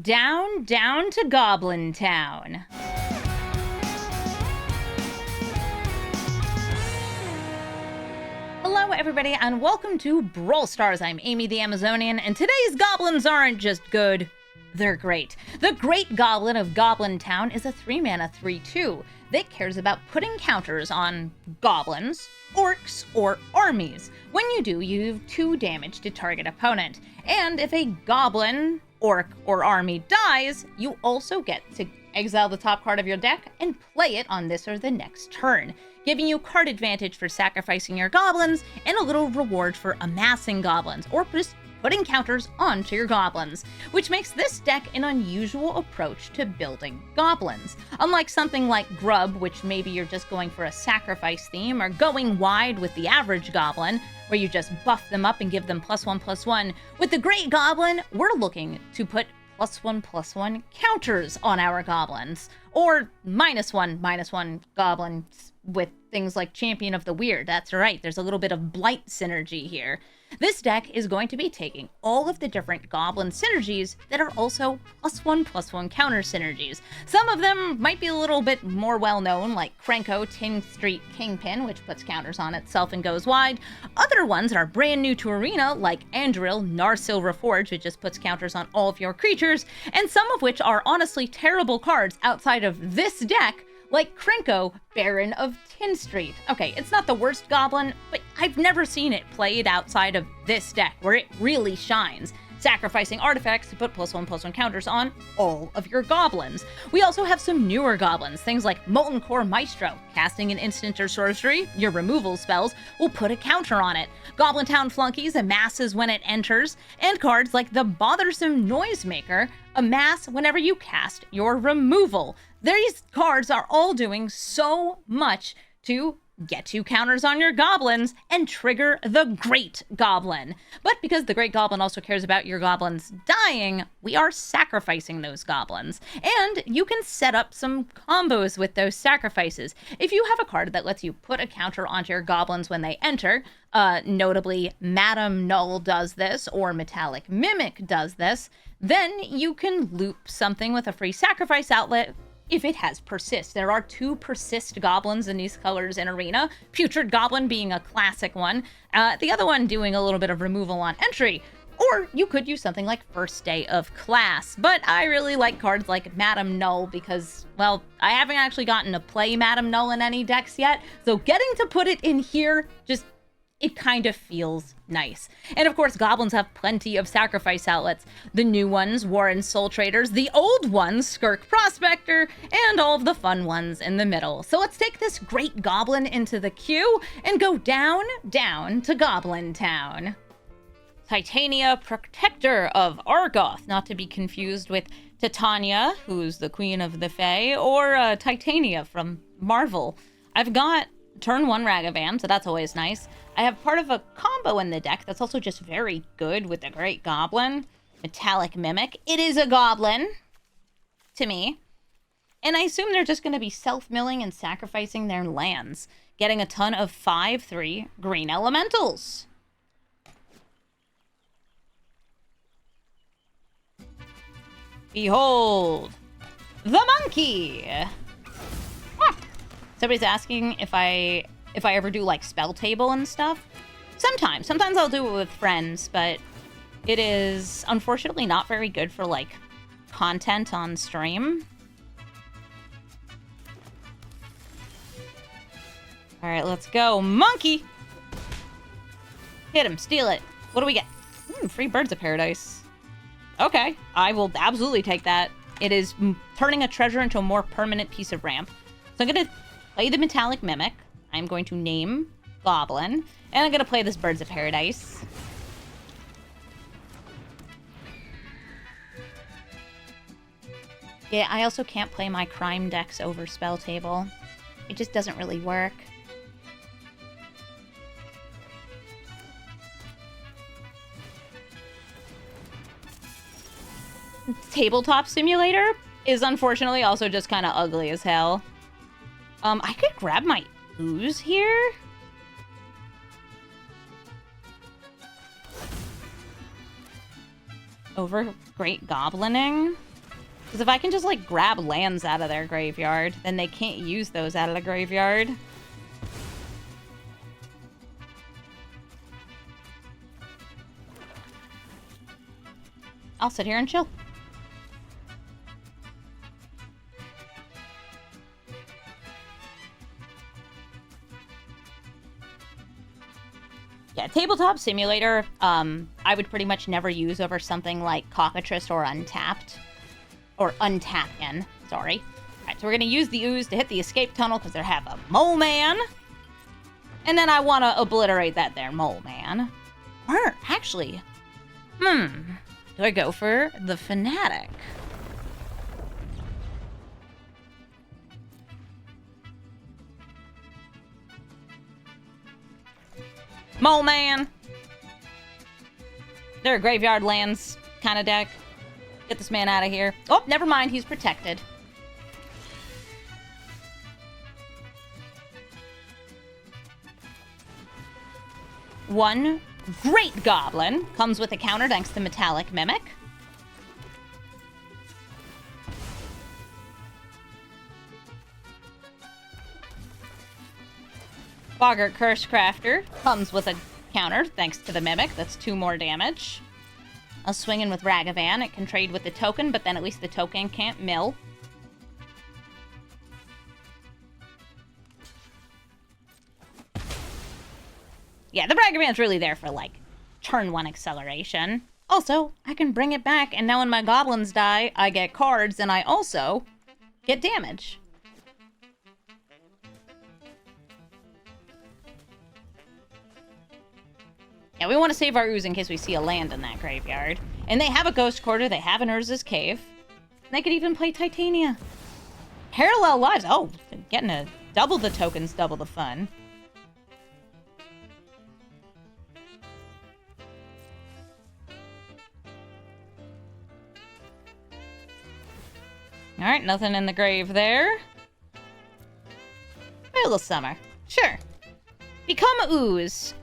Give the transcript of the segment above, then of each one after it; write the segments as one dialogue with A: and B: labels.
A: Down, down to Goblin Town. Hello everybody and welcome to Brawl Stars. I'm Amy the Amazonian, and today's goblins aren't just good, they're great. The Great Goblin of Goblin Town is a 3-mana 3/2 that cares about putting counters on goblins, orcs, or armies. When you do, you have 2 damage to target opponent. And if a goblin, orc, or army dies, you also get to exile the top card of your deck and play it on this or the next turn, giving you card advantage for sacrificing your goblins and a little reward for amassing goblins, or just putting counters onto your goblins, which makes this deck an unusual approach to building goblins. Unlike something like Grub, which maybe you're just going for a sacrifice theme, or going wide with the average goblin, where you just buff them up and give them +1/+1, with the Great Goblin, we're looking to put +1/+1 counters on our goblins, or -1/-1 goblins with things like Champion of the Weird. That's right, there's a little bit of Blight synergy here. This deck is going to be taking all of the different goblin synergies that are also +1/+1 counter synergies. Some of them might be a little bit more well-known, like Krenko, Tin Street Kingpin, which puts counters on itself and goes wide. Other ones are brand new to Arena, like Andril, Narsil Reforged, which just puts counters on all of your creatures, and some of which are honestly terrible cards outside of this deck, like Krenko, Baron of Tin Street. Okay, it's not the worst goblin, but I've never seen it played outside of this deck, where it really shines, sacrificing artifacts to put +1/+1 counters on all of your goblins. We also have some newer goblins, things like Molten Core Maestro. Casting an instant or sorcery, your removal spells will put a counter on it. Goblin Town Flunkies amasses when it enters, and cards like the Bothersome Noisemaker amass whenever you cast your removal. These cards are all doing so much to get 2 counters on your goblins and trigger the Great Goblin. But because the Great Goblin also cares about your goblins dying, we are sacrificing those goblins. And you can set up some combos with those sacrifices. If you have a card that lets you put a counter onto your goblins when they enter, notably Madame Null does this, or Metallic Mimic does this, then you can loop something with a free sacrifice outlet if it has Persist. There are 2 Persist goblins in these colors in Arena, Putrid Goblin being a classic one, the other one doing a little bit of removal on entry. Or you could use something like First Day of Class, but I really like cards like Madame Null because, well, I haven't actually gotten to play Madame Null in any decks yet, so getting to put it in here it kind of feels nice. And of course, goblins have plenty of sacrifice outlets. The new ones, Warren Soul Traders, the old ones, Skirk Prospector, and all of the fun ones in the middle. So let's take this Great Goblin into the queue and go down, down to Goblin Town. Titania, Protector of Argoth, not to be confused with Titania, who's the Queen of the Fae, or Titania from Marvel. I've got turn 1 Ragavan, so that's always nice. I have part of a combo in the deck that's also just very good with the Great Goblin. Metallic Mimic. It is a goblin, to me. And I assume they're just going to be self-milling and sacrificing their lands, getting a ton of 5/3 green elementals. Behold, the monkey! Somebody's asking if I ever do like spell table and stuff. Sometimes I'll do it with friends, but it is unfortunately not very good for like content on stream. All right, let's go, monkey. Hit him, steal it. What do we get? Free Birds of Paradise. Okay, I will absolutely take that. It is turning a treasure into a more permanent piece of ramp. So I'm gonna play the Metallic Mimic. I'm going to name Goblin. And I'm going to play this Birds of Paradise. Yeah, I also can't play my crime decks over spell table. It just doesn't really work. Tabletop Simulator is unfortunately also just kind of ugly as hell. I could grab my ooze here. over Great Goblining. Because if I can just, like, grab lands out of their graveyard, then they can't use those out of the graveyard. I'll sit here and chill. Yeah, Tabletop Simulator, I would pretty much never use over something like Cockatrice or Untapped. Or Untappin, sorry. Alright, so we're gonna use the Ooze to hit the escape tunnel because they have a Mole Man. And then I want to obliterate that there Mole Man. Or, actually, do I go for the Fanatic? Mole Man! They're a graveyard lands kind of deck. Get this man out of here. Oh, never mind. He's protected. One great Goblin comes with a counter thanks to Metallic Mimic. Boggart Cursecrafter comes with a counter thanks to the Mimic. That's 2 more damage. I'll swing in with Ragavan. It can trade with the token, but then at least the token can't mill. Yeah, the Ragavan's really there for, like, turn 1 acceleration. Also, I can bring it back, and now when my goblins die, I get cards, and I also get damage. Yeah, we want to save our Ooze in case we see a land in that graveyard. And they have a Ghost Quarter, they have an Urza's Cave. They could even play Titania. Parallel Lives. Oh, getting to double the tokens, double the fun. Alright, nothing in the grave there. Middle of Summer. Sure. Become Ooze.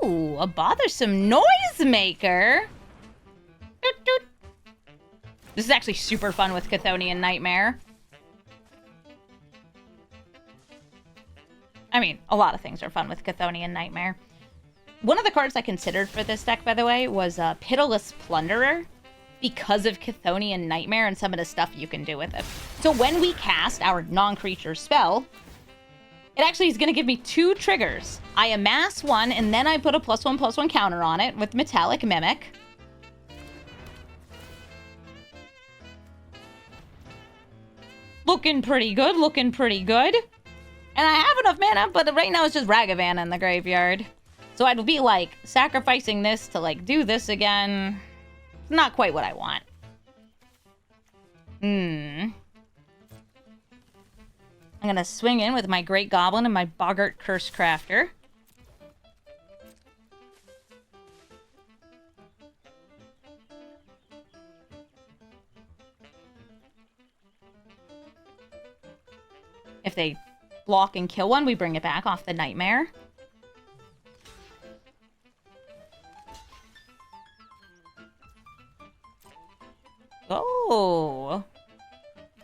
A: Ooh, a bothersome noisemaker. Doot, doot. This is actually super fun with Chthonian Nightmare. I mean, a lot of things are fun with Chthonian Nightmare. One of the cards I considered for this deck, by the way, was Pitiless Plunderer because of Chthonian Nightmare and some of the stuff you can do with it. So when we cast our non-creature spell, it actually is going to give me 2 triggers. I amass 1, and then I put a +1/+1 counter on it with Metallic Mimic. Looking pretty good, looking pretty good. And I have enough mana, but right now it's just Ragavan in the graveyard. So I'd be, like, sacrificing this to, like, do this again. Not quite what I want. I'm gonna swing in with my Great Goblin and my Boggart Cursecrafter. If they block and kill one, we bring it back off the Nightmare. Oh!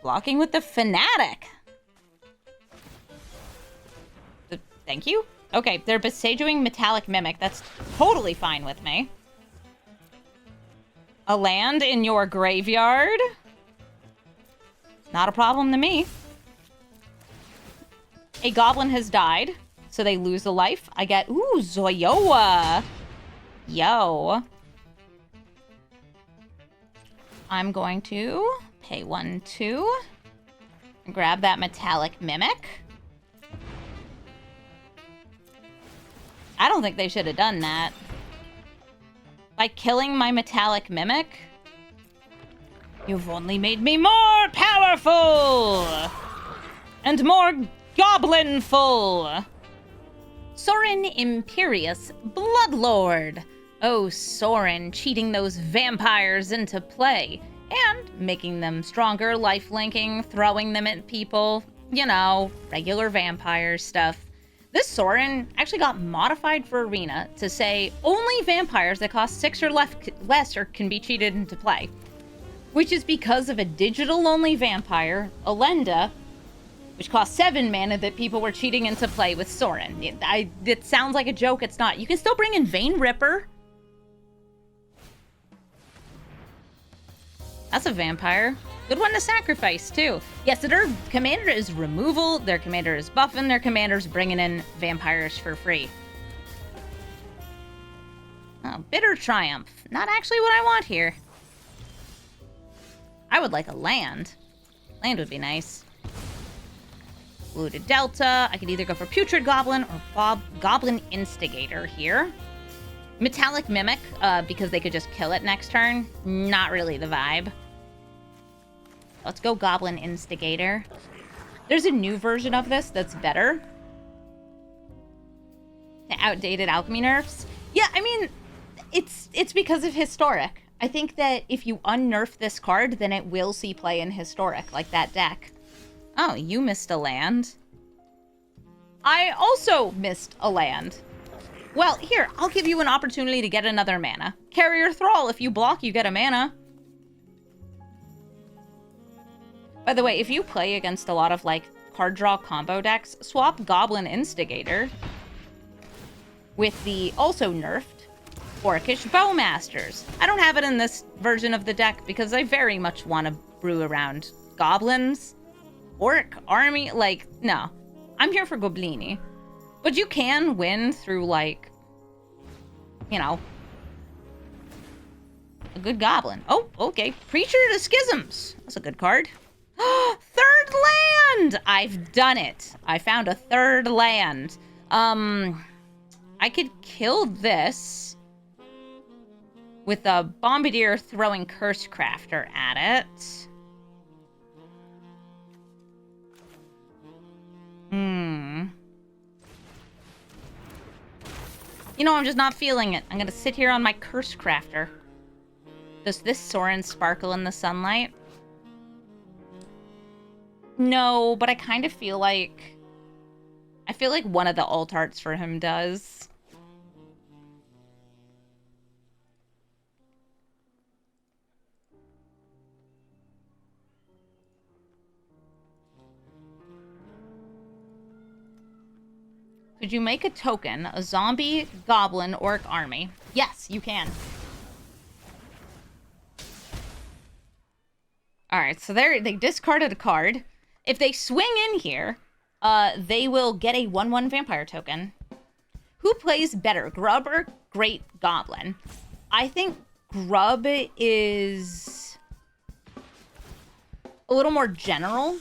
A: Blocking with the Fanatic. Thank you. Okay, they're Besageing Metallic Mimic. That's totally fine with me. A land in your graveyard? Not a problem to me. A goblin has died, so they lose a life. I get, ooh, Zoyoa. Yo. I'm going to pay 1/2. Grab that Metallic Mimic. I don't think they should have done that. By killing my Metallic Mimic, you've only made me more powerful! And more goblin-full! Sorin Imperious Bloodlord. Oh, Sorin, cheating those vampires into play. And making them stronger, life-linking, throwing them at people. You know, regular vampire stuff. This Sorin actually got modified for Arena to say only vampires that cost 6 or less can be cheated into play. Which is because of a digital-only vampire, Elenda, which costs 7 mana that people were cheating into play with Sorin. It sounds like a joke, it's not. You can still bring in Vein Ripper. That's a vampire. Good one to sacrifice, too. Yes, so their commander is removal, their commander is buffing, their commander's bringing in vampires for free. Oh, Bitter Triumph. Not actually what I want here. I would like a land. Land would be nice. Blue to Delta. I could either go for Putrid Goblin or Goblin Instigator here. Metallic Mimic, because they could just kill it next turn. Not really the vibe. Let's go Goblin Instigator. There's a new version of this that's better. The outdated alchemy nerfs. Yeah, I mean, it's because of Historic. I think that if you unnerf this card, then it will see play in Historic, like that deck. Oh, you missed a land. I also missed a land. Well, here, I'll give you an opportunity to get another mana. Carrier Thrall, if you block, you get a mana. By the way, if you play against a lot of, like, card draw combo decks, swap Goblin Instigator with the also nerfed Orcish Bowmasters. I don't have it in this version of the deck because I very much want to brew around goblins. Orc army, like, no. I'm here for Goblini. But you can win through, like, you know, a good goblin. Oh, okay. Preacher to Schisms. That's a good card. Third land! I've done it. I found a third land. I could kill this with a Bombardier throwing Curse Crafter at it. You know, I'm just not feeling it. I'm gonna sit here on my Curse Crafter. Does this Sorin sparkle in the sunlight? No, but I kind of feel like... I feel like one of the alt arts for him does. Could you make a token, a zombie, goblin, orc army? Yes, you can. Alright, so they discarded a card. If they swing in here, they will get a 1/1 vampire token. Who plays better, Grub or Great Goblin? I think Grub is a little more general.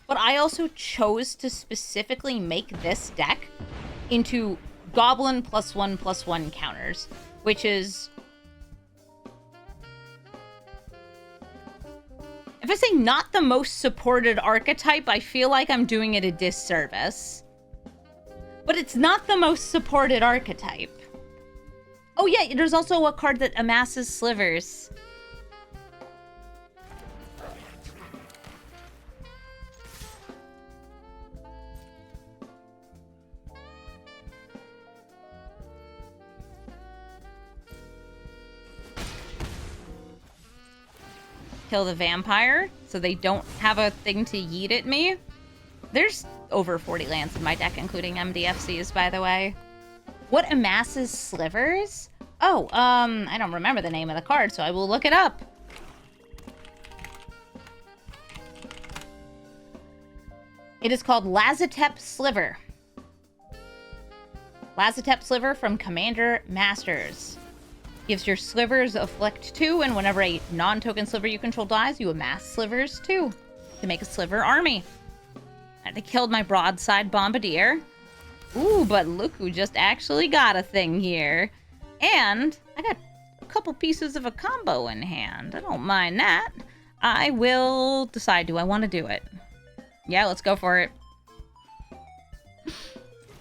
A: But I also chose to specifically make this deck into Goblin +1/+1 counters, which is... If I say not the most supported archetype, I feel like I'm doing it a disservice. But it's not the most supported archetype. Oh yeah, there's also a card that amasses slivers. Kill the vampire, so they don't have a thing to yeet at me. There's over 40 lands in my deck, including MDFCs, by the way. What amasses slivers? Oh, I don't remember the name of the card, so I will look it up. It is called Lazotep Sliver. Lazotep Sliver from Commander Masters. Gives your slivers Afflict 2, and whenever a non-token sliver you control dies, you amass slivers 2 to make a sliver army. And they killed my broadside bombardier. Ooh, but look who just actually got a thing here. And I got a couple pieces of a combo in hand. I don't mind that. I will decide, do I want to do it? Yeah, let's go for it.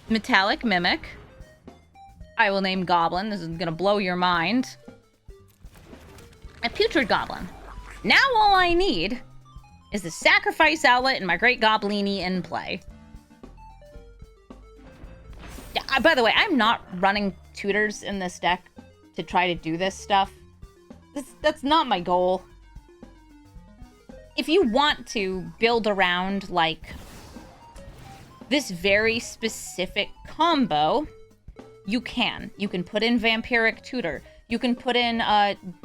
A: Metallic Mimic. I will name Goblin. This is gonna blow your mind. A Putrid Goblin. Now all I need is the Sacrifice Outlet and my Great Goblini in play. By the way, I'm not running tutors in this deck to try to do this stuff. That's not my goal. If you want to build around, like, this very specific combo, you can. You can put in Vampiric Tutor. You can put in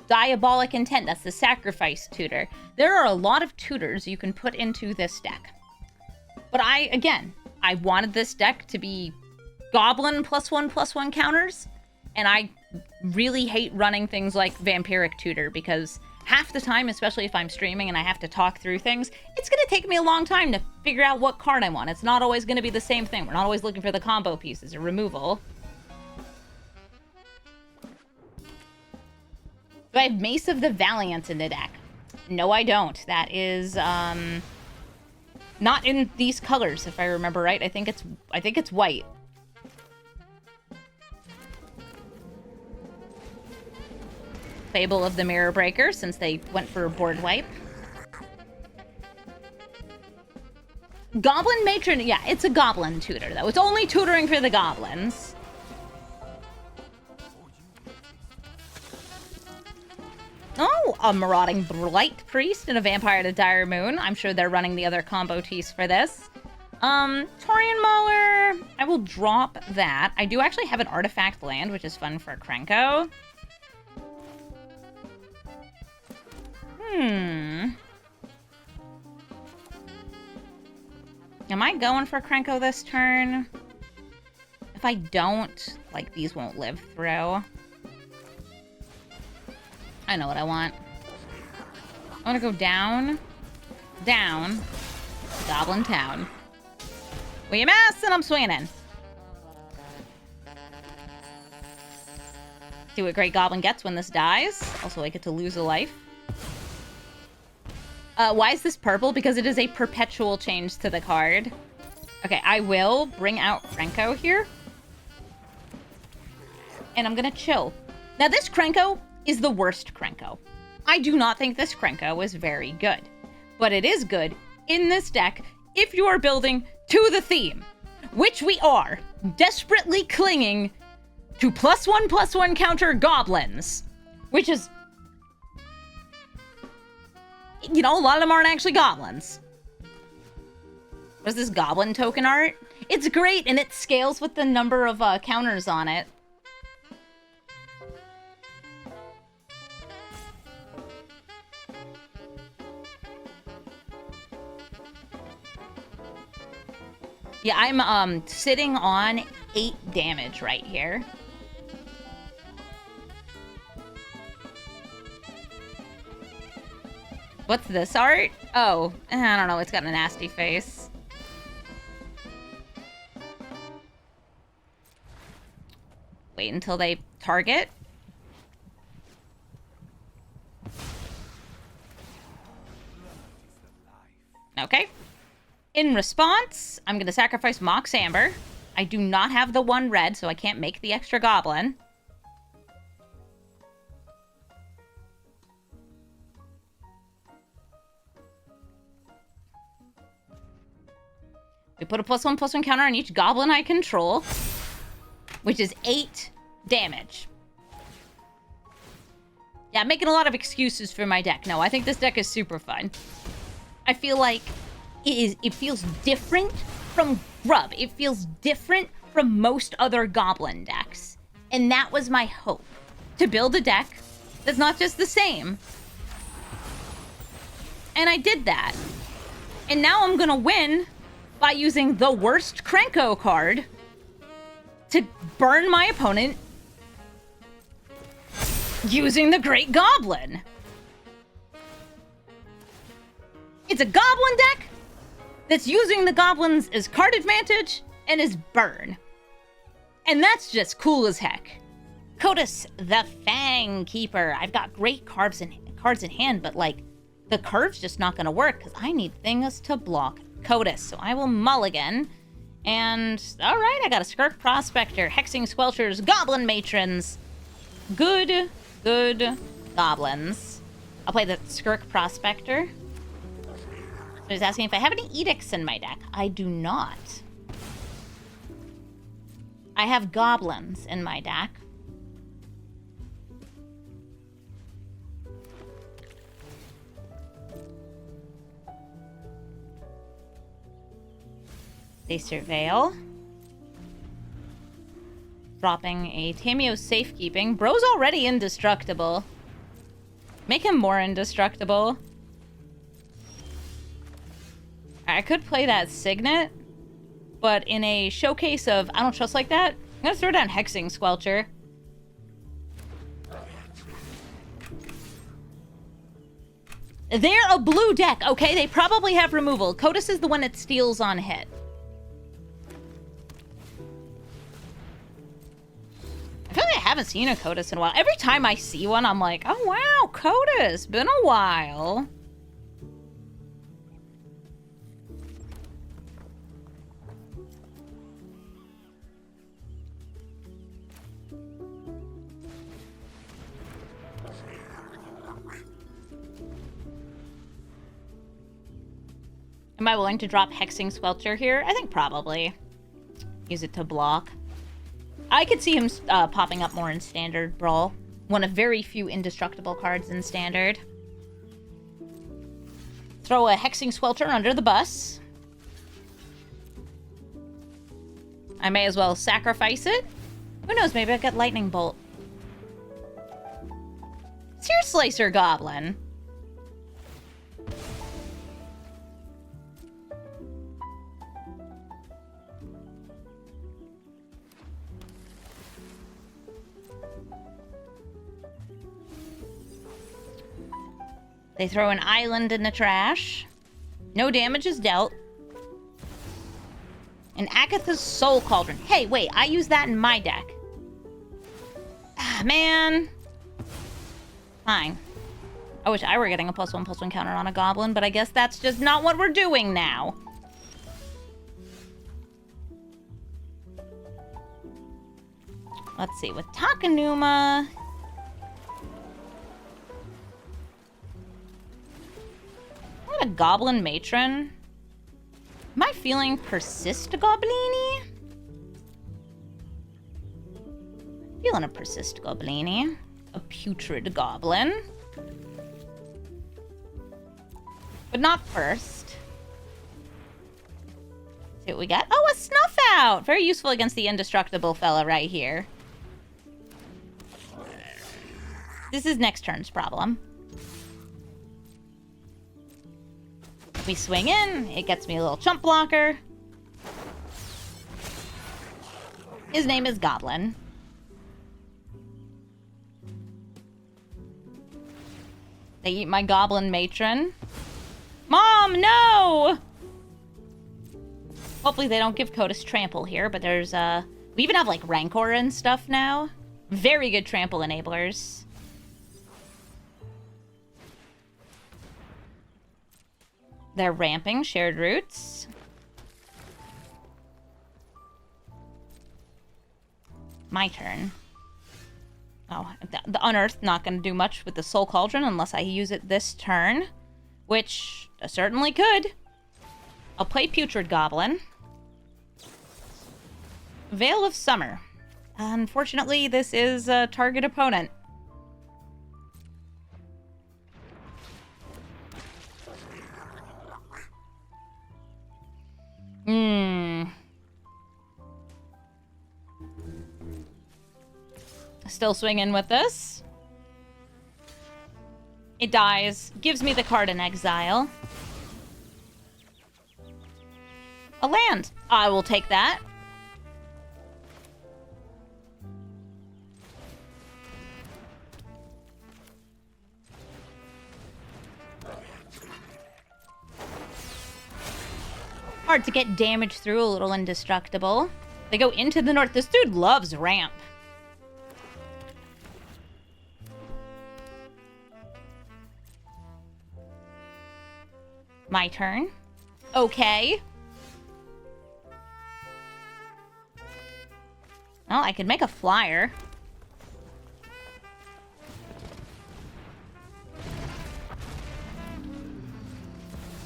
A: Diabolic Intent. That's the Sacrifice Tutor. There are a lot of tutors you can put into this deck. But I wanted this deck to be Goblin +1/+1 counters, and I really hate running things like Vampiric Tutor because half the time, especially if I'm streaming and I have to talk through things, it's going to take me a long time to figure out what card I want. It's not always going to be the same thing. We're not always looking for the combo pieces or removal. Do I have Mace of the Valiant in the deck? No, I don't. That is not in these colors, if I remember right. I think it's white. Fable of the Mirror Breaker, since they went for a board wipe. Goblin Matron, yeah, it's a Goblin tutor, though. It's only tutoring for the Goblins. Oh, a Marauding Blight Priest and a Vampire to Dire Moon. I'm sure they're running the other combo tease for this. Torian Mower, I will drop that. I do actually have an Artifact Land, which is fun for Krenko. Am I going for Krenko this turn? If I don't, like, these won't live through. I know what I want. I want to go down, Goblin Town. WMS, and I'm swinging. See what Great Goblin gets when this dies. Also, I get to lose a life. Why is this purple? Because it is a perpetual change to the card. Okay, I will bring out Krenko here. And I'm gonna chill. Now, this Krenko is the worst Krenko. I do not think this Krenko is very good. But it is good in this deck if you are building to the theme, which we are, desperately clinging to +1/+1 counter Goblins, which is, you know, a lot of them aren't actually Goblins. What's this Goblin token art? It's great, and it scales with the number of counters on it. Yeah, I'm sitting on 8 damage right here. What's this art? Oh, I don't know. It's got a nasty face. Wait until they target. Okay. In response, I'm going to sacrifice Mox Amber. I do not have the 1 red, so I can't make the extra Goblin. We put a +1/+1 counter on each Goblin I control, which is 8 damage. Yeah, I'm making a lot of excuses for my deck. No, I think this deck is super fun. I feel like it feels different from Grub. It feels different from most other Goblin decks. And that was my hope. To build a deck that's not just the same. And I did that. And now I'm gonna win by using the worst Krenko card to burn my opponent using the Great Goblin. It's a Goblin deck that's using the Goblins as card advantage and as burn. And that's just cool as heck. Kotus, the Fang Keeper. I've got great cards in hand, but, like, the curve's just not gonna work because I need things to block Kotus. So I will mulligan. And, alright, I got a Skirk Prospector, Hexing Squelchers, Goblin Matrons. Good Goblins. I'll play the Skirk Prospector. I was asking if I have any Edicts in my deck. I do not. I have goblins in my deck. They surveil. Dropping a Tameo Safekeeping. Bro's already indestructible. Make him more indestructible. I could play that Signet, but in a showcase of I don't trust like that, I'm gonna throw down Hexing Squelcher. They're a blue deck, okay? They probably have removal. Cotus is the one that steals on hit. I feel like I haven't seen a Cotus in a while. Every time I see one, I'm like, oh wow, Cotus, been a while. Am I willing to drop Hexing Squelcher here? I think probably. Use it to block. I could see him popping up more in Standard Brawl. One of very few indestructible cards in Standard. Throw a Hexing Squelcher under the bus. I may as well sacrifice it. Who knows, maybe I get Lightning Bolt. Sear Slicer Goblin. They throw an island in the trash. No damage is dealt. And Agatha's Soul Cauldron. Hey, wait, I use that in my deck. Ah, man. Fine. I wish I were getting a +1/+1 counter on a goblin, but I guess that's just not what we're doing now. Let's see, with Takenuma... a Goblin Matron. Am I feeling Persist Goblini? Feeling a Persist Goblini. A Putrid Goblin. But not first. See what we got. Oh, a Snuff Out! Very useful against the indestructible fella right here. This is next turn's problem. We swing in, it gets me a little chump blocker. His name is Goblin. They eat my Goblin Matron. Mom, no! Hopefully they don't give Cotus Trample here, but there's, we even have, like, Rancor and stuff now. Very good Trample enablers. They're ramping Shared Roots. My turn. Oh, the Unearth not going to do much with the Soul Cauldron unless I use it this turn, which I certainly could. I'll play Putrid Goblin. Veil of Summer. Unfortunately, this is a target opponent. Still swinging with this. It dies. Gives me the card in exile. A land. I will take that. Hard to get damage through, a little indestructible. They go into the north. This dude loves ramp. My turn. Okay. Well, I could make a flyer.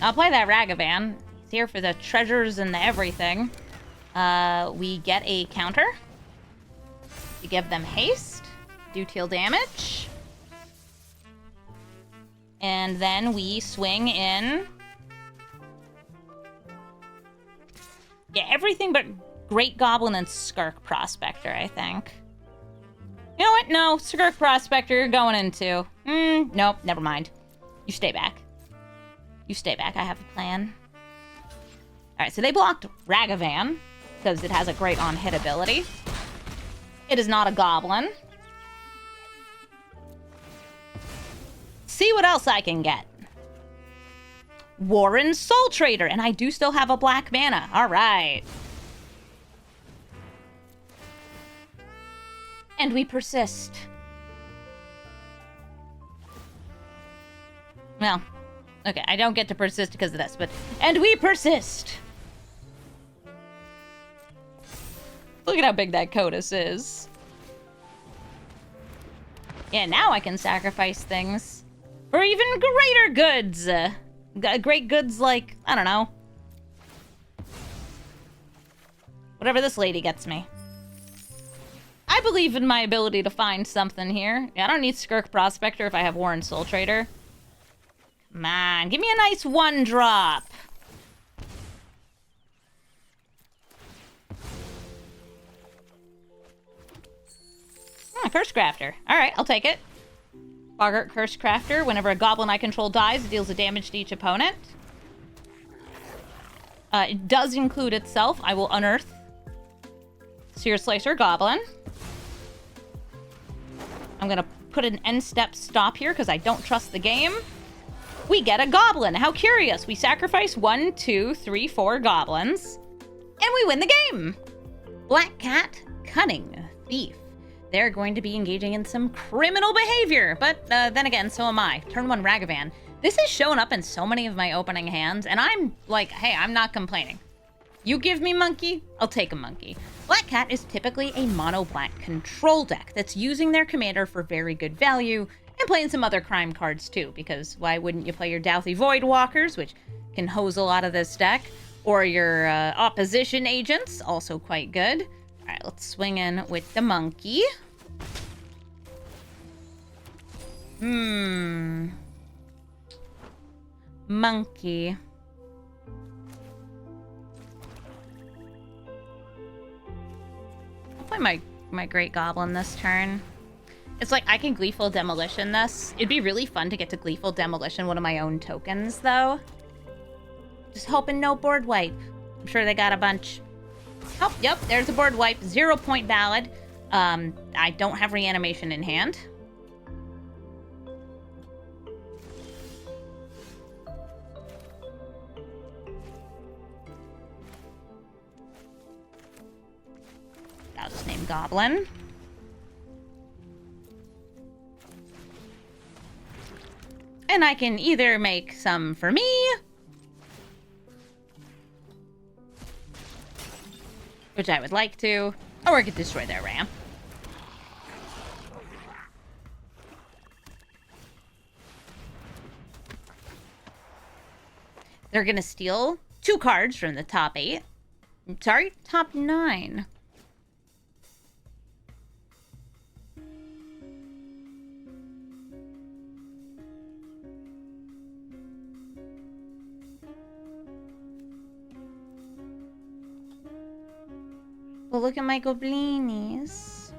A: I'll play that Ragavan. It's here for the treasures and the everything. We get a counter. We give them haste. Do deal damage. And then we swing in. Yeah, everything but Great Goblin and Skirk Prospector, I think. You know what? No, Skirk Prospector, you're going into. Nope, never mind. You stay back. You stay back, I have a plan. Alright, so they blocked Ragavan, because it has a great on-hit ability. It is not a Goblin. See what else I can get. Warren Soul Trader, and I do still have a black mana. Alright. And we persist. Well, okay, I don't get to persist because of this, but... And we persist! Look at how big that Codas is. Yeah, now I can sacrifice things for even greater goods. Great goods like, I don't know. Whatever this lady gets me. I believe in my ability to find something here. Yeah, I don't need Skirk Prospector if I have Warren Soul Trader. Come on, give me a nice 1-drop. Curse Crafter. Alright, I'll take it. Boggart Curse Crafter. Whenever a goblin I control dies, it deals a damage to each opponent. It does include itself. I will unearth Sear Slicer Goblin. I'm gonna put an end step stop here because I don't trust the game. We get a goblin. How curious. We sacrifice 1, 2, 3, 4 goblins. And we win the game. Black Cat, Cunning Thief. They're going to be engaging in some criminal behavior. But then again, so am I. Turn 1 Ragavan. This has shown up in so many of my opening hands. And I'm like, hey, I'm not complaining. You give me monkey, I'll take a monkey. Black Cat is typically a mono-black control deck that's using their commander for very good value and playing some other crime cards too, because why wouldn't you play your Douthie Voidwalkers, which can hose a lot of this deck, or your opposition agents, also quite good. All right, let's swing in with the monkey. Monkey. I'll play my Great Goblin this turn. It's like I can Gleeful Demolition this. It'd be really fun to get to Gleeful Demolition one of my own tokens, though. Just hoping no board wipe. I'm sure they got a bunch. Oh, yep, there's a board wipe. 0 point valid. I don't have reanimation in hand. I'll just name Goblin. And I can either make some for me, which I would like to, or I could destroy their ramp. They're gonna steal 2 cards from the top 8. Sorry, top 9. Well, look at my goblinis.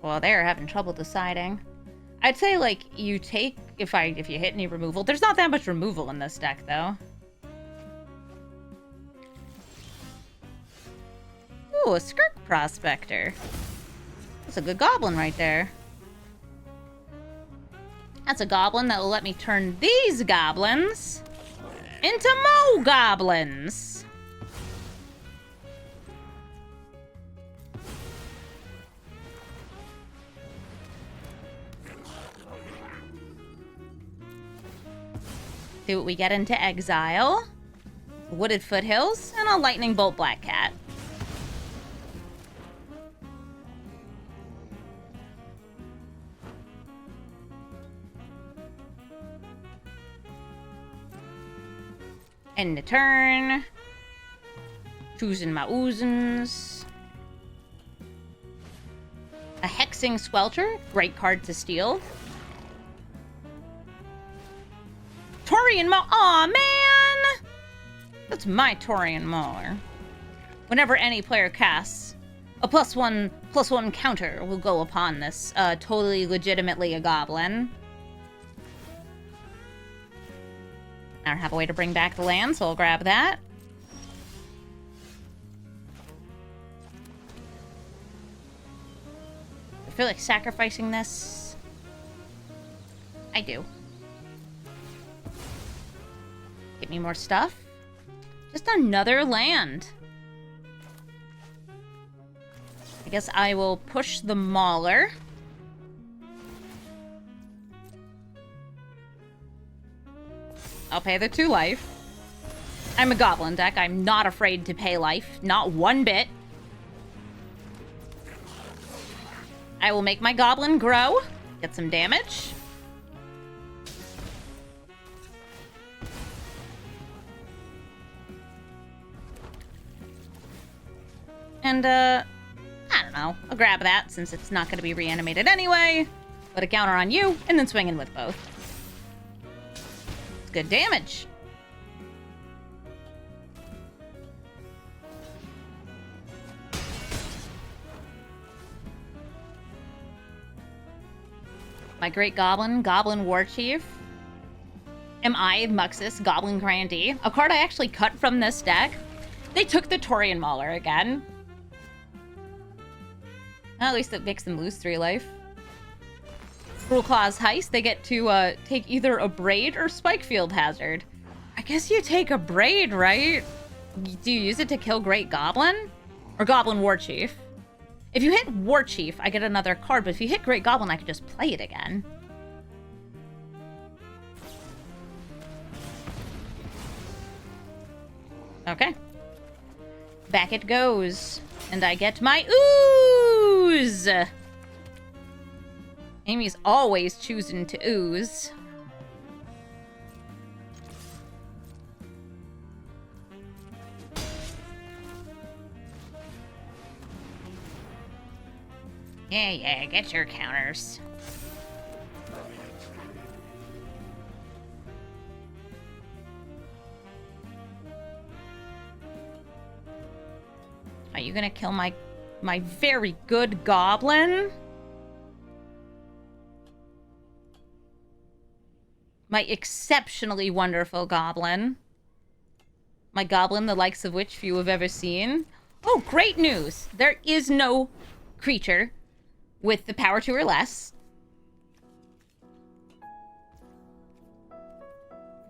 A: Well, they're having trouble deciding. I'd say, like, you take... If you hit any removal... There's not that much removal in this deck, though. Ooh, a Skirk Prospector. That's a good goblin right there. That's a goblin that will let me turn these goblins into more goblins. See what we get into exile. Wooded Foothills, and a Lightning Bolt Black Cat. End the turn. Choosing my Oozens. Hissing Squelcher, great card to steal. Taurian Maw. Aw, man! That's my Taurian Mauler. Whenever any player casts, a +1/+1 counter will go upon this. Totally legitimately a goblin. I don't have a way to bring back the land, so I'll grab that. I feel like sacrificing this. I do. Get me more stuff. Just another land. I guess I will push the Mauler. I'll pay the 2 life. I'm a Goblin deck. I'm not afraid to pay life. Not one bit. I will make my Goblin grow. Get some damage. And, I don't know. I'll grab that since it's not going to be reanimated anyway. Put a counter on you, and then swing in with both. It's good damage. My Great Goblin, Goblin War Chief. Am I Muxus, Goblin Grandee? A card I actually cut from this deck. They took the Taurian Mauler again. Well, at least it makes them lose 3 life. Cruel Claw's Heist, they get to take either a Braid or Spikefield Hazard. I guess you take a Braid, right? Do you use it to kill Great Goblin? Or Goblin War Chief? If you hit War Chief, I get another card, but if you hit Great Goblin, I could just play it again. Okay. Back it goes. And I get my ooze! Amy's always choosing to ooze. Yeah, get your counters. Are you gonna kill my very good Goblin? My exceptionally wonderful Goblin. My Goblin, the likes of which few have ever seen. Oh, great news! There is no creature with the power 2 or less.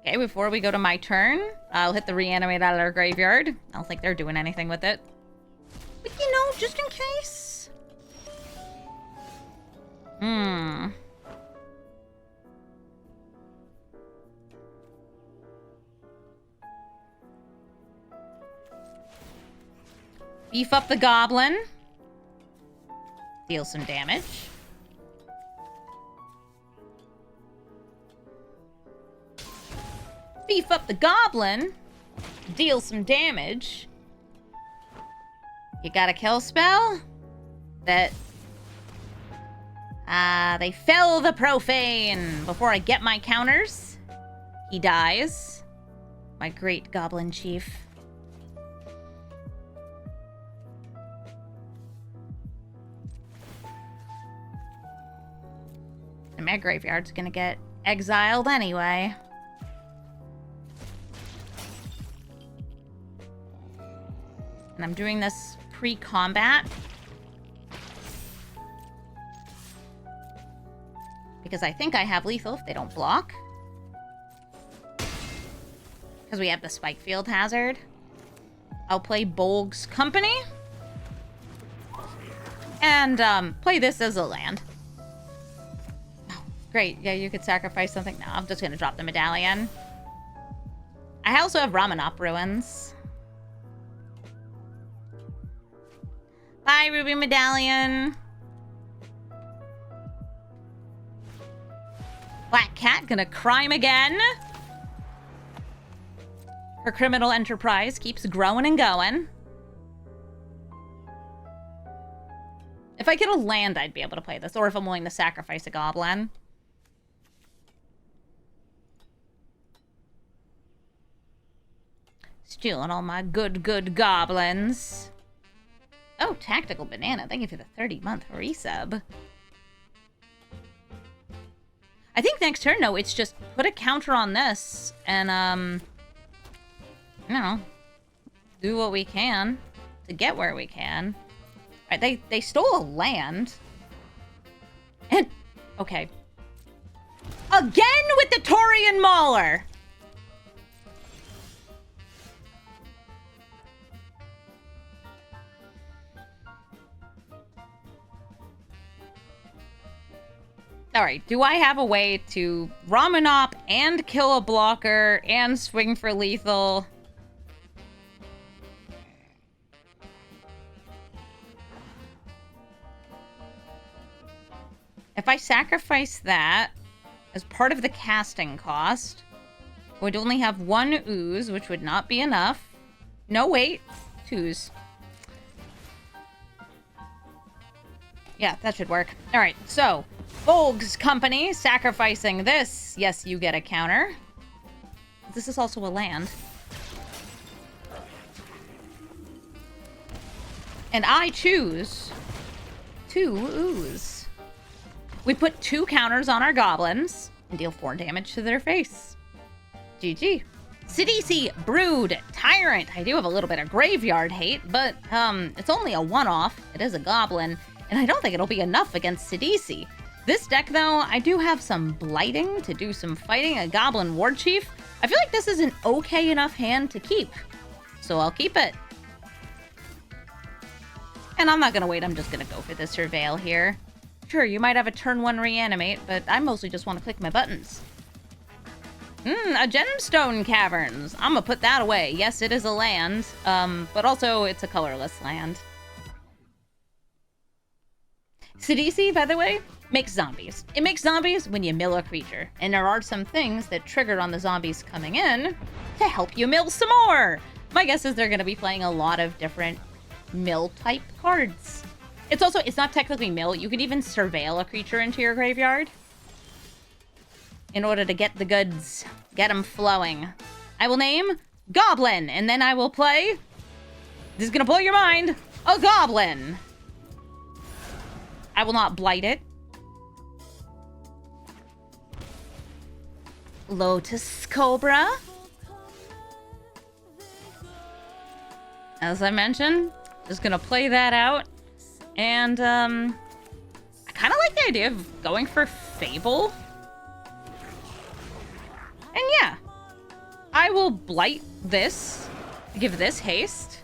A: Okay, before we go to my turn, I'll hit the reanimate out of our graveyard. I don't think they're doing anything with it. But, you know, just in case. Beef up the Goblin. Deal some damage. Beef up the Goblin. Deal some damage. You got a kill spell? That... they fell the Profane. Before I get my counters, he dies. My Great Goblin Chief. And my graveyard's gonna get exiled anyway. And I'm doing this pre-combat. Because I think I have lethal if they don't block. Because we have the Spikefield Hazard. I'll play Bolg's Company. And play this as a land. Great, yeah, you could sacrifice something. No, I'm just gonna drop the Medallion. I also have Ramanop Ruins. Bye, Ruby Medallion. Black Cat gonna crime again. Her criminal enterprise keeps growing and going. If I get a land, I'd be able to play this. Or if I'm willing to sacrifice a goblin. Stealing all my good goblins. Oh, Tactical Banana. Thank you for the 30-month resub. I think next turn, though, it's just put a counter on this and, you know, do what we can to get where we can. All right, they stole a land. And, okay. Again with the Taurian Mauler! Alright, do I have a way to Ramanop and kill a blocker and swing for lethal? If I sacrifice that as part of the casting cost, I would only have one ooze, which would not be enough. No, wait. Twos. Yeah, that should work. Alright, so Bolg's Company sacrificing this. Yes, you get a counter. This is also a land. And I choose 2 ooze. We put 2 counters on our goblins and deal 4 damage to their face. GG. Sidisi, Brood, Tyrant. I do have a little bit of graveyard hate, but it's only a one-off. It is a goblin, and I don't think it'll be enough against Sidisi. This deck, though, I do have some blighting to do some fighting, a Goblin War Chief. I feel like this is an okay enough hand to keep, so I'll keep it. And I'm not gonna wait, I'm just gonna go for the Surveil here. Sure, you might have a turn 1 reanimate, but I mostly just want to click my buttons. A Gemstone Caverns. I'm gonna put that away. Yes, it is a land, but also it's a colorless land. Sidisi, by the way, makes zombies. It makes zombies when you mill a creature, and there are some things that trigger on the zombies coming in to help you mill some more. My guess is they're gonna be playing a lot of different mill-type cards. It's not technically mill. You could even surveil a creature into your graveyard in order to get the goods, get them flowing. I will name Goblin, and then I will play, this is gonna blow your mind, a Goblin. I will not blight it. Lotus Cobra. As I mentioned, just gonna play that out. And, I kind of like the idea of going for Fable. And yeah, I will blight this, give this haste.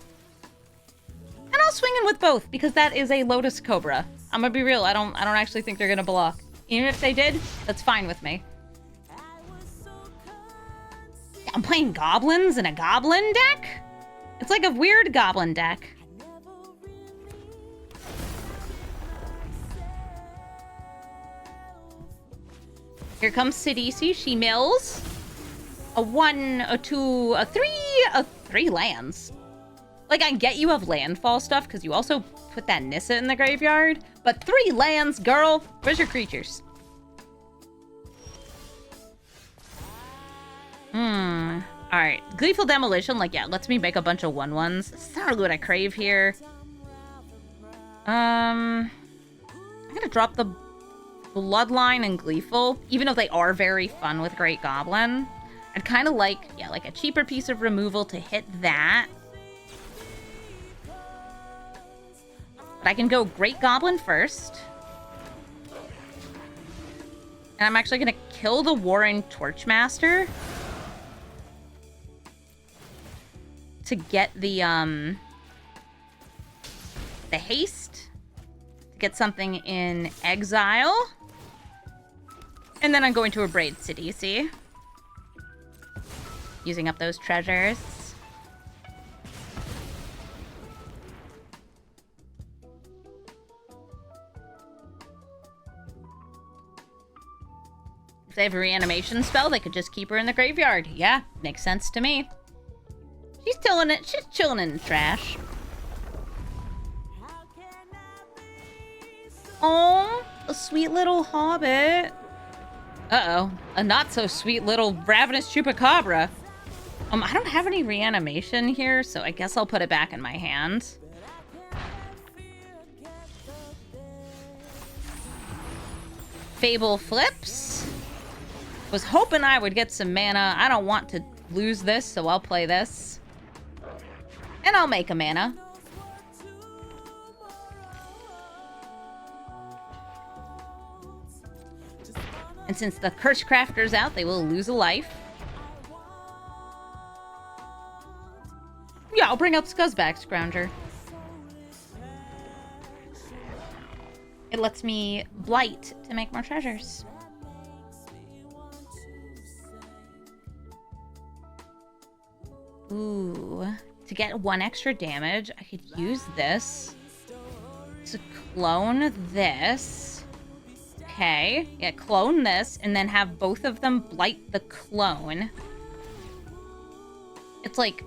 A: And I'll swing in with both, because that is a Lotus Cobra. I'm gonna be real, I don't actually think they're gonna block. Even if they did, that's fine with me. I'm playing goblins in a goblin deck? It's like a weird goblin deck. Here comes Sidisi. She mills. A 1, a 2, a 3, a 3 lands. Like, I get you have landfall stuff, because you also put that Nissa in the graveyard. But 3 lands, girl. Where's your creatures? Alright. Gleeful Demolition, like, yeah, lets me make a bunch of 1/1s. That's not really what I crave here. I'm gonna drop the Bloodline and Gleeful, even though they are very fun with Great Goblin. I'd kind of like, yeah, like a cheaper piece of removal to hit that. But I can go Great Goblin first. And I'm actually going to kill the Warren Torchmaster to get the haste, to get something in exile. And then I'm going to Abrade Sidisi, using up those treasures. If they have a reanimation spell, they could just keep her in the graveyard. Yeah, makes sense to me. She's chilling it. She's chilling in the trash. Oh, a sweet little hobbit. Uh-oh, a not-so-sweet little ravenous chupacabra. I don't have any reanimation here, so I guess I'll put it back in my hands. Fable flips. Was hoping I would get some mana. I don't want to lose this, so I'll play this. And I'll make a mana. And since the Curse Crafter's out, they will lose a life. Yeah, I'll bring out Scuzzback Scrounger. It lets me blight to make more treasures. Ooh. To get 1 extra damage, I could use this to clone this. Okay. Yeah, clone this, and then have both of them blight the clone. It's like...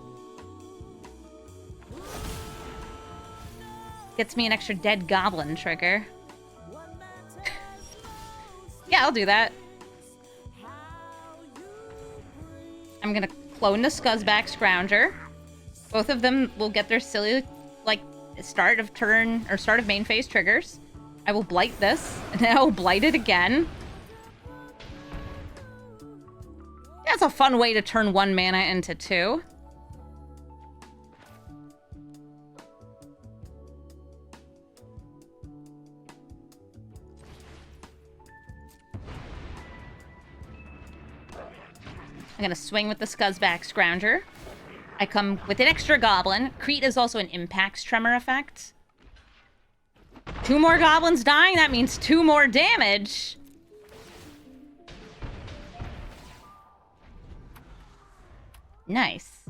A: gets me an extra dead goblin trigger. Yeah, I'll do that. I'm gonna clone the Scuzzback Scrounger. Both of them will get their silly, like, start of turn, or start of main phase triggers. I will blight this, and then I will blight it again. That's a fun way to turn 1 mana into 2. I'm gonna swing with the Scuzzback Scrounger. I come with an extra goblin. Crete is also an impacts tremor effect. 2 more goblins dying, that means 2 more damage. Nice.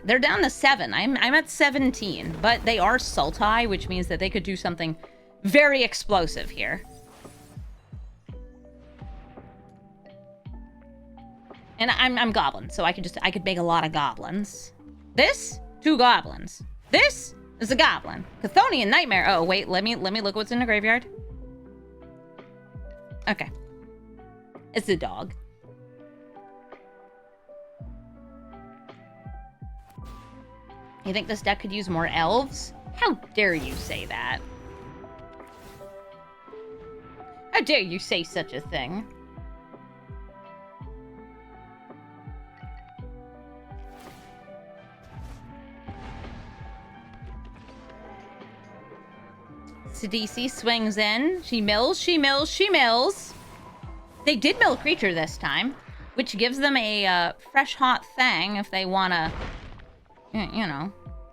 A: They're down to 7. I'm at 17, but they are Sultai, which means that they could do something very explosive here. And I'm goblin, so I could make a lot of goblins. This, 2 goblins. This is a goblin. Chthonian Nightmare. Oh wait, let me look what's in the graveyard. Okay. It's a dog. You think this deck could use more elves? How dare you say that? How dare you say such a thing? Sidisi swings in. She mills, she mills, she mills. They did mill a creature this time, which gives them a fresh hot thing if they want to, you know,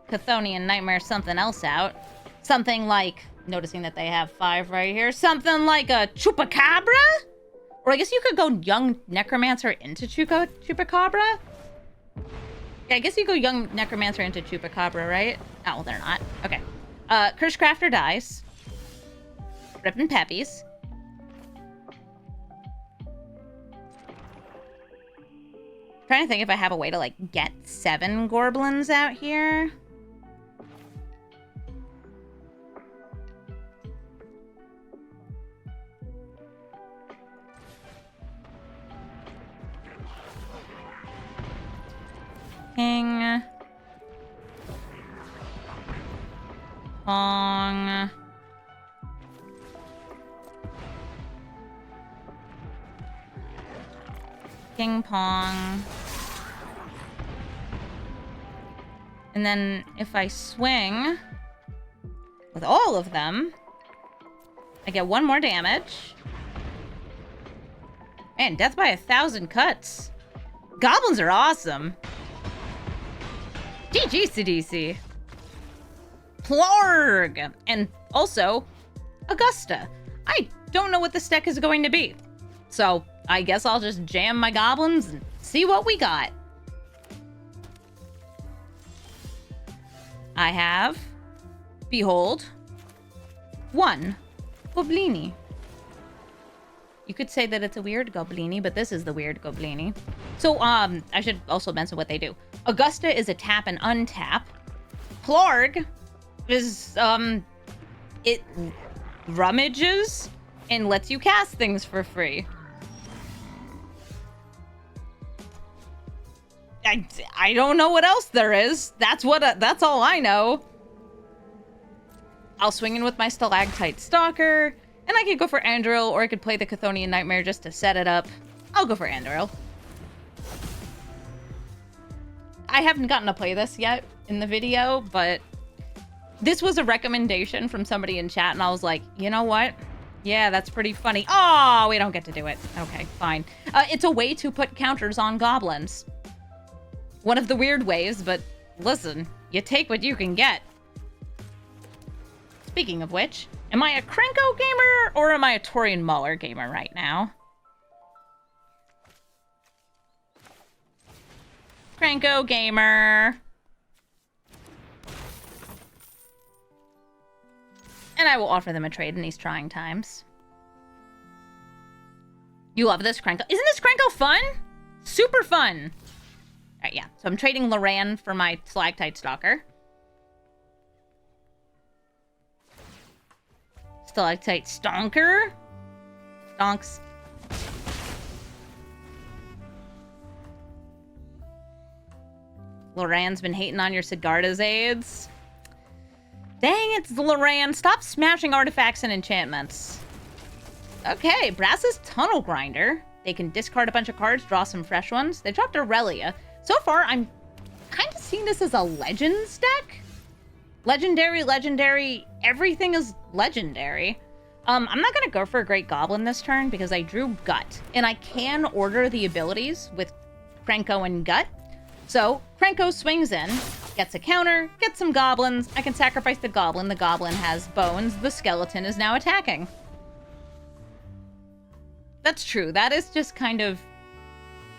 A: Chthonian Nightmare something else out. Something like, noticing that they have 5 right here, something like a Chupacabra? Or I guess you could go Young Necromancer into Chupacabra? Yeah, I guess you go Young Necromancer into Chupacabra, right? Oh, well, they're not. Okay. Curse Crafter dies. Rippin' Peppies. Trying to think if I have a way to, like, get 7 Goblins out here. King. Pong. King Pong. And then if I swing with all of them, I get 1 more damage. Man, death by 1,000 cuts. Goblins are awesome. GG, CDC. Plorg! And also, Augusta. I don't know what this deck is going to be. So, I guess I'll just jam my goblins and see what we got. I have, behold, 1 Goblini. You could say that it's a weird Goblini, but this is the weird Goblini. So, I should also mention what they do. Augusta is a tap and untap. Plorg is, rummages and lets you cast things for free. I don't know what else there is. That's all I know. I'll swing in with my Stalactite Stalker, and I could go for Anduril, or I could play the Chthonian Nightmare just to set it up. I'll go for Anduril. I haven't gotten to play this yet in the video, but this was a recommendation from somebody in chat, and I was like, you know what? Yeah, that's pretty funny. Oh, we don't get to do it. Okay, fine. It's a way to put counters on goblins. One of the weird ways, but listen, you take what you can get. Speaking of which, am I a Krenko gamer or am I a Torian Mauler gamer right now? Krenko gamer. And I will offer them a trade in these trying times. You love this Krenko. Isn't this Krenko fun? Super fun. All right, yeah. So I'm trading Loran for my Stalactite Stalker. Stalactite Stonker. Stonks. Loran's been hating on your Sigarda's aids. Dang it, Loran. Stop smashing artifacts and enchantments. Okay, Brass's Tunnel Grinder. They can discard a bunch of cards, draw some fresh ones. They dropped Aurelia. So far, I'm kind of seeing this as a Legends deck. Legendary, everything is legendary. I'm not going to go for a Great Goblin this turn because I drew Gut. And I can order the abilities with Krenko and Gut. So, Krenko swings in, gets a counter, gets some goblins. I can sacrifice the goblin. The goblin has bones. The skeleton is now attacking. That's true. That is just kind of...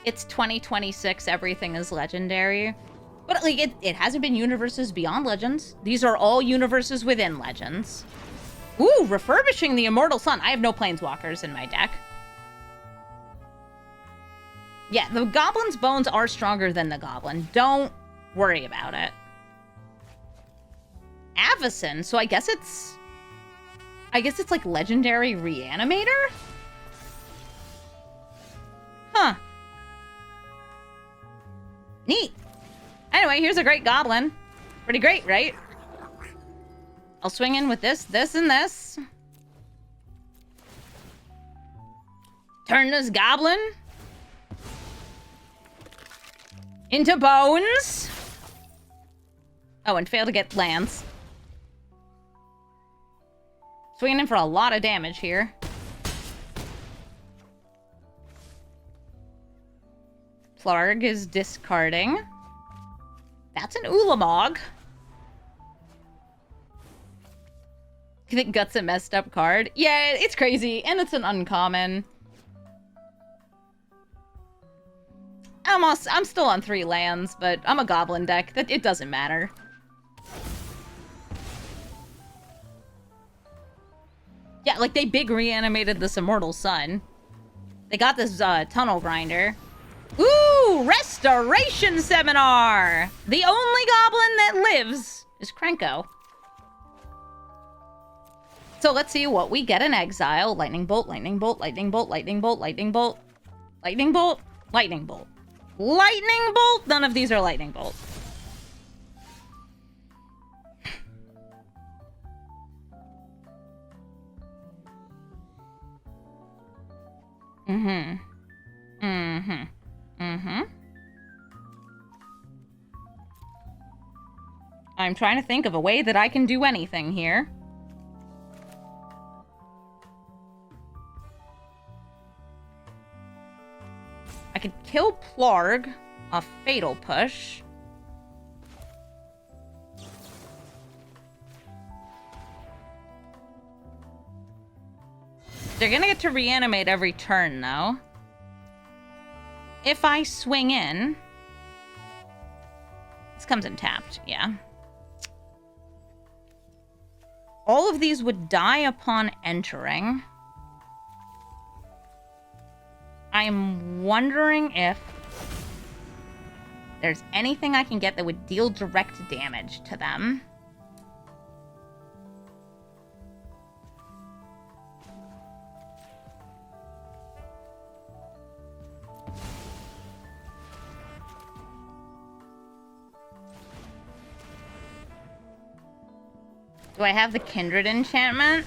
A: It's 2026. Everything is legendary. But, like, it hasn't been universes beyond Legends. These are all universes within Legends. Ooh, refurbishing the Immortal Sun. I have no Planeswalkers in my deck. Yeah, the Goblin's bones are stronger than the Goblin. Don't worry about it. Avacyn. So I guess it's like Legendary Reanimator? Huh. Neat. Anyway, here's a Great Goblin. Pretty great, right? I'll swing in with this, and this. Turn this Goblin into bones. Oh, and fail to get lands. Swinging in for a lot of damage here. Plarg is discarding. That's an Ulamog. You think Gut's a messed up card? Yeah, it's crazy, and it's an uncommon. I'm still on 3 lands, but I'm a Goblin deck. It doesn't matter. Yeah, like, they big reanimated this Immortal Sun. They got this Tunnel Grinder. Ooh, Restoration Seminar! The only Goblin that lives is Krenko. So let's see what we get in exile. Lightning Bolt, Lightning Bolt, Lightning Bolt, Lightning Bolt, Lightning Bolt, Lightning Bolt, Lightning Bolt. Lightning Bolt! None of these are Lightning Bolt. I'm trying to think of a way that I can do anything here. I could kill Plarg, a Fatal Push. They're gonna get to reanimate every turn, though. If I swing in... This comes in tapped, yeah. All of these would die upon entering. I'm wondering if there's anything I can get that would deal direct damage to them. Do I have the Kindred enchantment?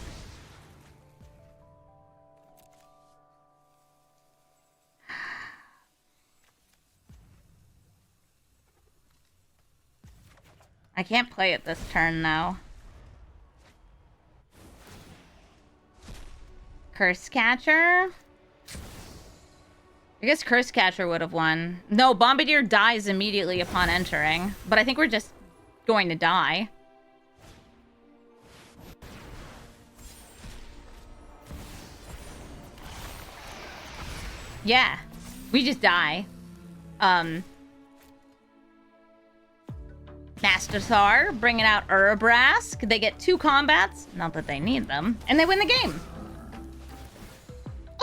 A: I can't play it this turn, though. Curse Catcher? I guess Curse Catcher would have won. No, Bombardier dies immediately upon entering. But I think we're just going to die. Yeah. We just die. Master Thar, bringing out Urabrask. They get 2 combats. Not that they need them. And they win the game.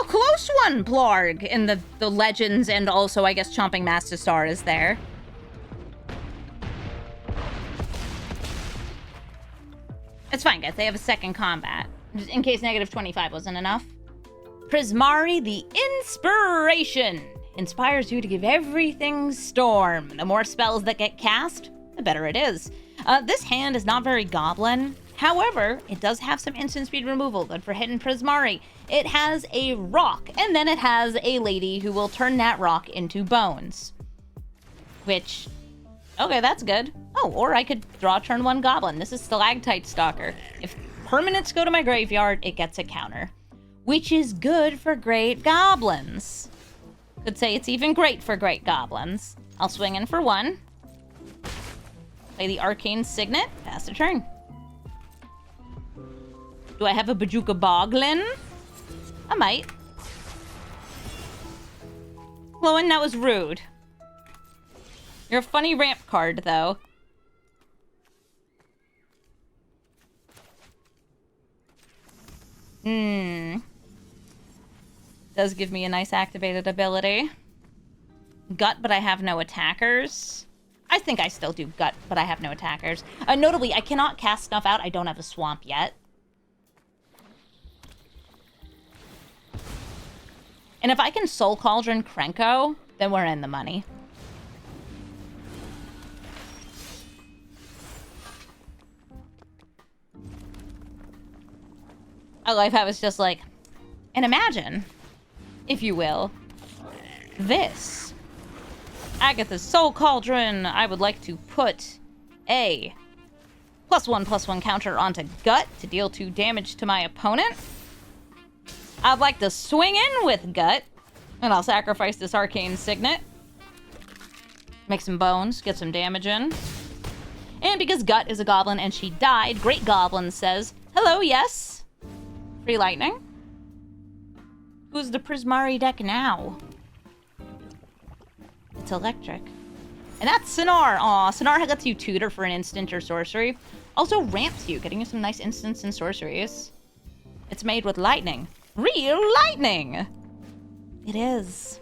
A: A close one, Plarg, in the Legends, and also, I guess, Chomping Master Star is there. It's fine, guys. They have a second combat. Just in case negative 25 wasn't enough. Prismari, the Inspiration. Inspires you to give everything Storm. The more spells that get cast, the better it is. This hand is not very Goblin. However, it does have some instant speed removal, good for hitting Prismari. It has a rock, and then it has a lady who will turn that rock into bones. Which, okay, that's good. Oh, or I could draw turn 1 Goblin. This is Stalactite Stalker. If permanents go to my graveyard, it gets a counter. Which is good for Great Goblins. Could say it's even great for Great Goblins. I'll swing in for 1. Play the Arcane Signet, pass the turn. Do I have a Bajuka Boglin? I might. Chloan, that was rude. You're a funny ramp card, though. Does give me a nice activated ability. Gut, but I have no attackers. I think I still do Gut, but I have no attackers. Notably, I cannot cast Snuff Out. I don't have a Swamp yet. And if I can Soul Cauldron Krenko, then we're in the money. I love how it's just like, and imagine, if you will, this. Agatha's Soul Cauldron. I would like to put a +1/+1 counter onto Gut to deal 2 damage to my opponent. I'd like to swing in with Gut, and I'll sacrifice this Arcane Signet. Make some bones, get some damage in. And because Gut is a goblin and she died, Great Goblin says, hello, yes. Free lightning. Who's the Prismari deck now? It's electric. And that's Sinar. Aw, Sinar lets you tutor for an instant or sorcery. Also ramps you, getting you some nice instants and sorceries. It's made with lightning. Real lightning! It is.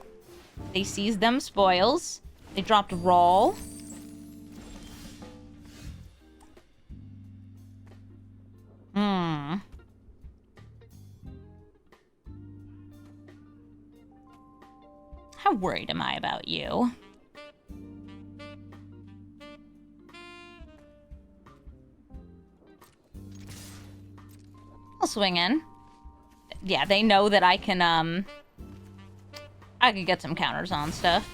A: They seized them spoils. They dropped Brawl. How worried am I about you? I'll swing in. Yeah, they know that I can get some counters on stuff.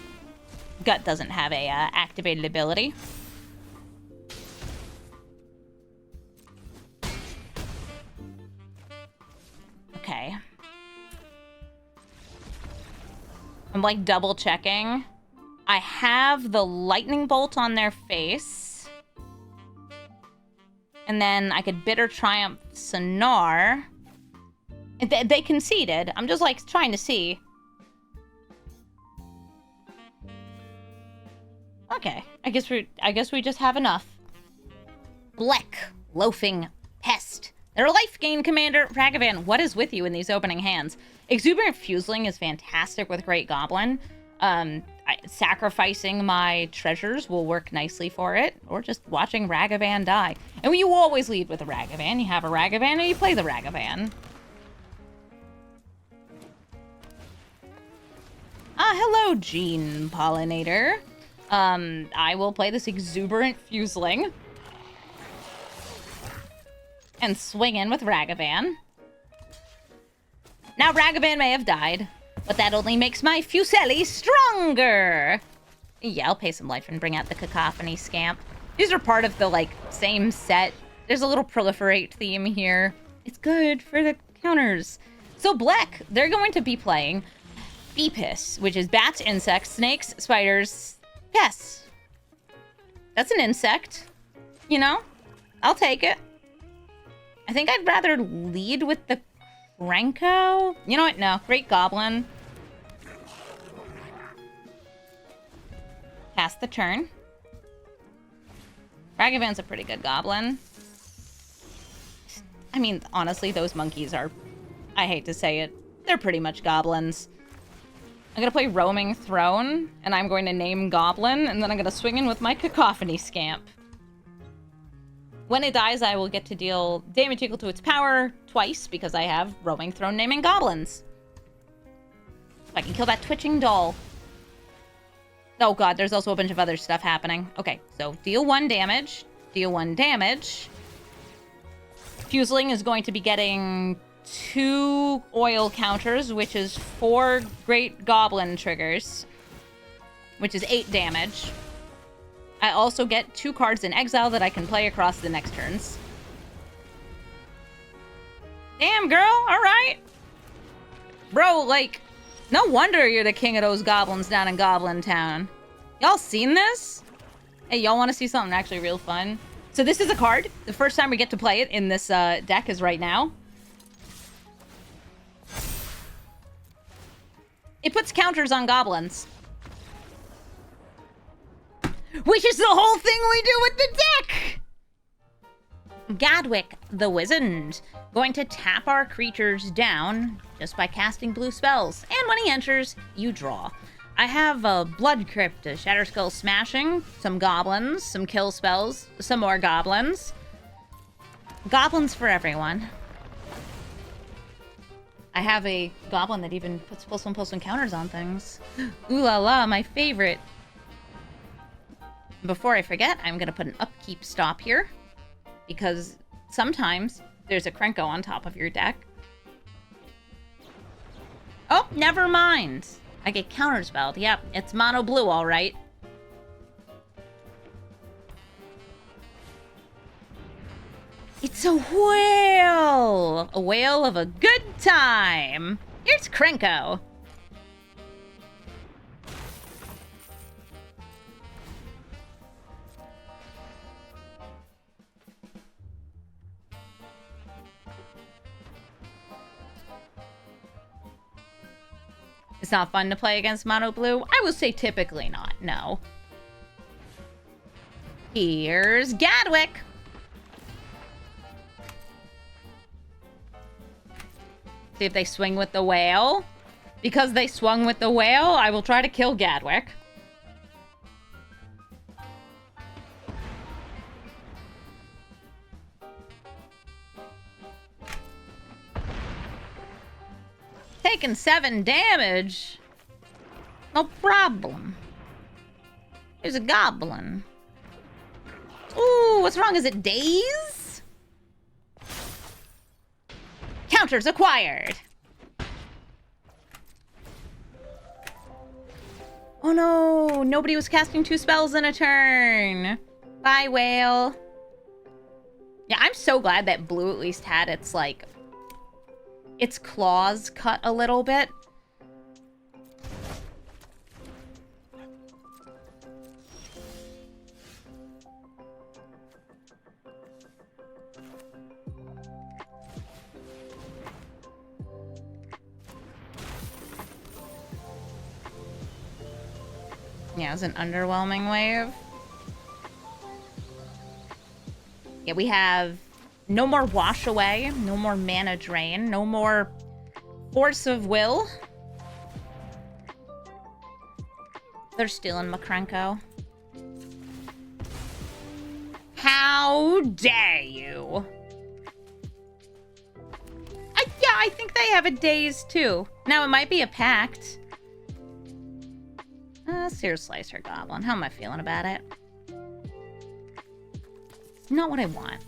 A: Gut doesn't have a activated ability. Okay. I'm like double checking. I have the lightning bolt on their face. And then I could Bitter Triumph Sinar. They conceded. I'm just like trying to see. Okay. I guess we just have enough. Bleck, Loafing Pest. Their life gain commander, Ragavan. What is with you in these opening hands? Exuberant Fuseling is fantastic with Great Goblin. Sacrificing my treasures will work nicely for it, or just watching Ragavan die. And you always lead with a Ragavan. You have a Ragavan and you play the Ragavan. Hello, Gene Pollinator. I will play this Exuberant Fuseling. and swing in with Ragavan. Now, Ragavan may have died, but that only makes my Fuseli stronger! Yeah, I'll pay some life and bring out the Cacophony Scamp. These are part of the, like, same set. There's a little proliferate theme here. It's good for the counters. So Black, they're going to be playing Beepus, which is bats, insects, snakes, spiders, pests. That's an insect. You know? I'll take it. I think I'd rather lead with the Krenko. You know what? No. Great Goblin. Pass the turn. Ragavan's a pretty good Goblin. I mean, honestly, those monkeys are... I hate to say it. They're pretty much goblins. I'm gonna play Roaming Throne, and I'm going to name Goblin, and then I'm gonna swing in with my Cacophony Scamp. When it dies, I will get to deal damage equal to its power twice, because I have Roaming Throne naming goblins. If I can kill that twitching doll. Oh god, there's also a bunch of other stuff happening. Okay, so deal 1 damage. Deal 1 damage. Fuseling is going to be getting 2 oil counters, which is 4 Great Goblin triggers, which is 8 damage. I also get 2 cards in exile that I can play across the next turns. Damn, girl, alright. Bro, like, no wonder you're the king of those goblins down in Goblin Town. Y'all seen this? Hey, y'all want to see something actually real fun? So this is a card. The first time we get to play it in this deck is right now. It puts counters on goblins. Which is the whole thing we do with the deck! Gadwick, the Wizard. Going to tap our creatures down just by casting blue spells. And when he enters, you draw. I have a Blood Crypt, a Shatterskull Smashing, some goblins, some kill spells, some more goblins. Goblins for everyone. I have a goblin that even puts +1/+1 counters on things. Ooh la la, my favorite. Before I forget, I'm gonna put an upkeep stop here, because sometimes there's a Krenko on top of your deck. Oh, never mind. I get counterspelled. Yep, it's mono blue, all right. It's a whale! A whale of a good time! Here's Krenko. It's not fun to play against mono blue? I would say typically not, no. Here's Gadwick. See if they swing with the whale. Because they swung with the whale, I will try to kill Gadwick. Taking 7 damage. No problem. There's a goblin. Ooh, what's wrong? Is it daze? Counters acquired. Oh no, nobody was casting 2 spells in a turn. Bye, whale. Yeah, I'm so glad that blue at least had its, like, its claws cut a little bit. Yeah, it was an underwhelming wave. Yeah, we have no more Wash Away, no more Mana Drain, no more Force of Will. They're stealing Makrenko. How dare you? Yeah, I think they have a daze too. Now, it might be a pact. Sear Slicer Goblin. How am I feeling about it? It's not what I want.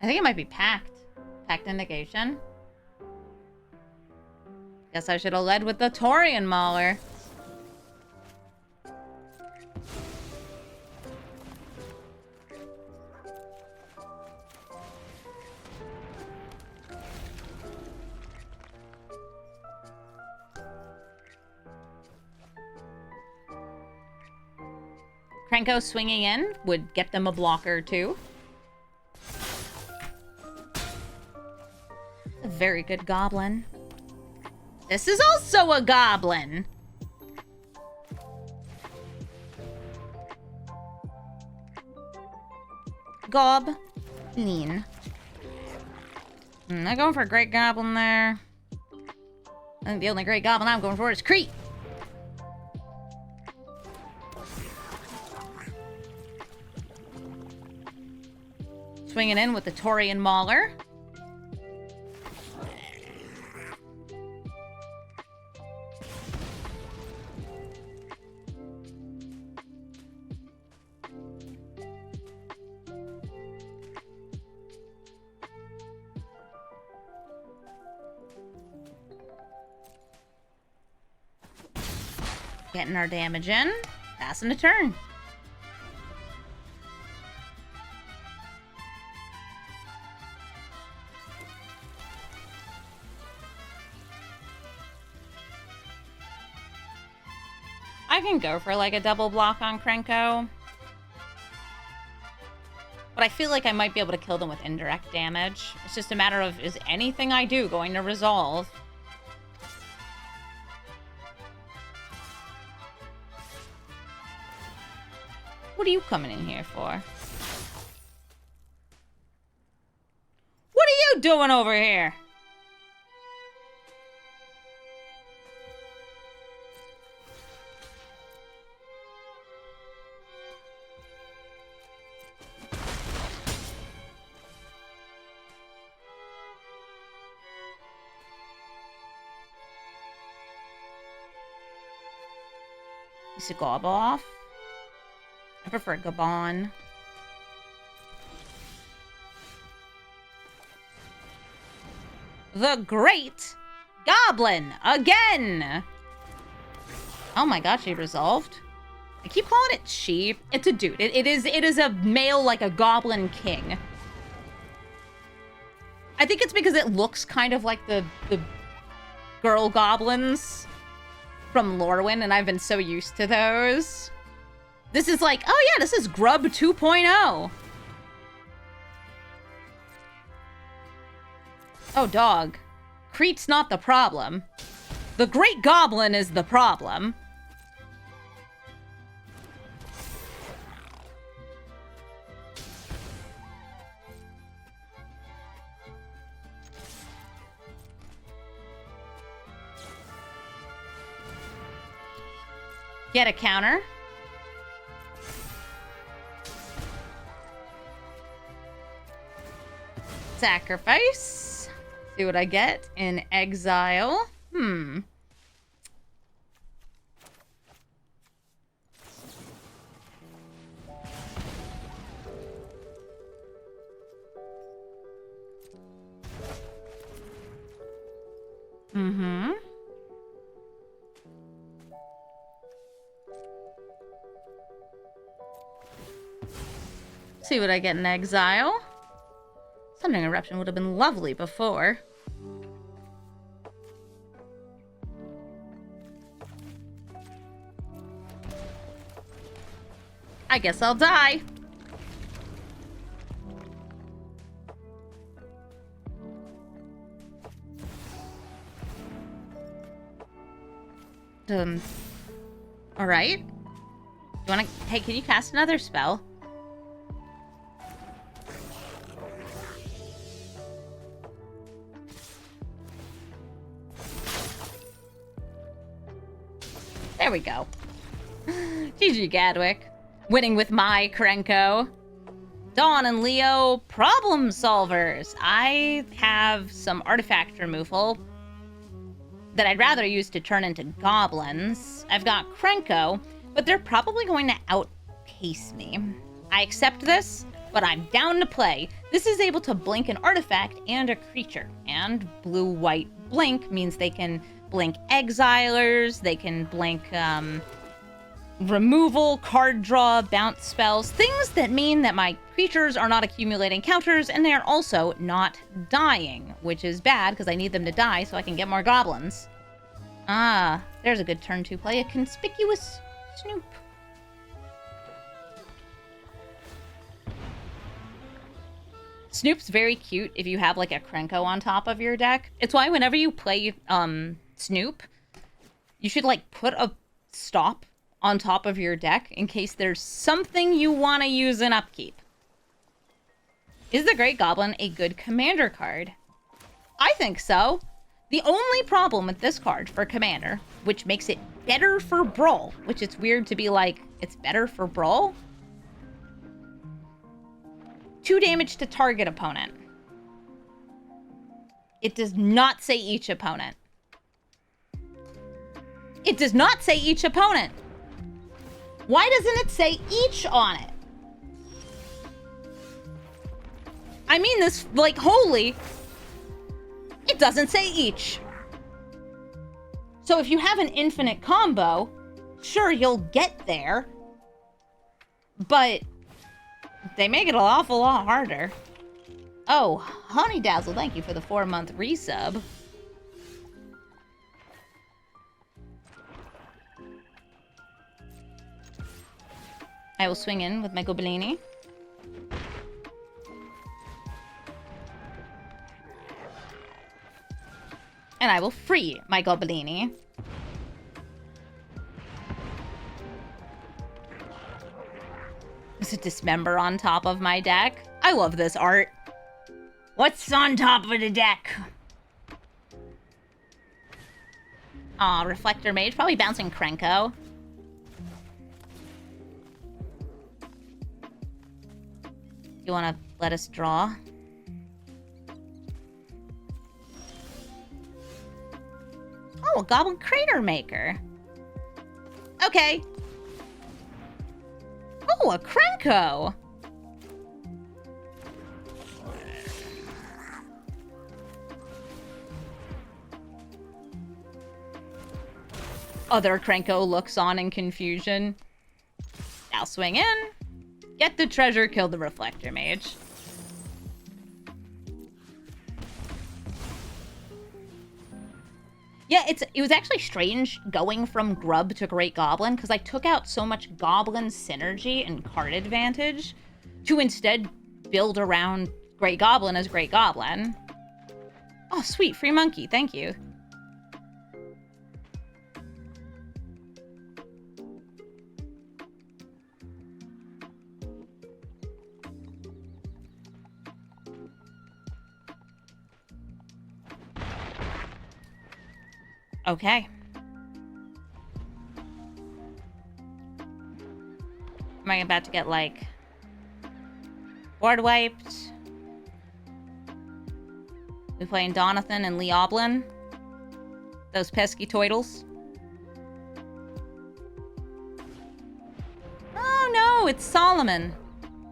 A: I think it might be Pact. Pact and Negation. Guess I should have led with the Taurian Mauler. Krenko swinging in would get them a blocker too. A very good Goblin. This is also a Goblin. Goblin. I'm going for a Great Goblin there. I think the only Great Goblin I'm going for is Crete. Swinging in with the Taurian Mauler. Getting our damage in. Passing the turn. I can go for like a double block on Krenko. But I feel like I might be able to kill them with indirect damage. It's just a matter of, is anything I do going to resolve? What are you coming in here for? What are you doing over here? Is it Gob off? I prefer Gabon. The Great Goblin again! Oh my god, she resolved. I keep calling it she. It's a dude. It is a male, like a goblin king. I think it's because it looks kind of like the girl goblins from Lorwyn, and I've been so used to those. This is like, oh yeah, this is Grub 2.0. Oh, dog. Crete's not the problem. The Great Goblin is the problem. Get a counter. Sacrifice. See what I get in exile. See what I get in exile. Summoning Eruption would have been lovely before. I guess I'll die. All right. You wanna? Hey, can you cast another spell? There we go. GG Gadwick. Winning with my Krenko. Dawn and Leo, problem solvers. I have some artifact removal that I'd rather use to turn into goblins. I've got Krenko, but they're probably going to outpace me. I accept this. but I'm down to play. This is able to blink an artifact and a creature, and blue-white blink means they can blink exilers, they can blink removal, card draw, bounce spells, things that mean that my creatures are not accumulating counters and they are also not dying, which is bad because I need them to die so I can get more goblins. Ah, there's a good turn to play a conspicuous Snoop. Snoop's very cute if you have like a Krenko on top of your deck. It's why whenever you play Snoop, you should like put a stop on top of your deck in case there's something you want to use in upkeep. Is the Great Goblin a good commander card? I think so. The only problem with this card for commander, which makes it better for Brawl, which it's weird to be like, it's better for Brawl? 2 damage to target opponent. It does not say each opponent. It does not say each opponent. Why doesn't it say each on it? I mean this, like, wholly. It doesn't say each. So if you have an infinite combo, sure, you'll get there. But they make it an awful lot harder. Oh, Honey Dazzle, thank you for the 4-month resub. I will swing in with my Goblini. And I will free my Goblini. There's a Dismember on top of my deck. I love this art. What's on top of the deck? Aw, Reflector Mage. Probably bouncing Krenko. You want to let us draw? Oh, a Goblin Crater Maker. Okay. Oh, a Krenko. Other Krenko looks on in confusion. I'll swing in. Get the treasure, kill the Reflector Mage. Yeah, it was actually strange going from Grub to Great Goblin because I took out so much Goblin synergy and card advantage to instead build around Great Goblin as Great Goblin. Oh, sweet. Free monkey. Thank you. Okay. Am I about to get, like, board wiped? We playing Donathan and Leoblin? Those pesky toidles? Oh no, it's Solomon.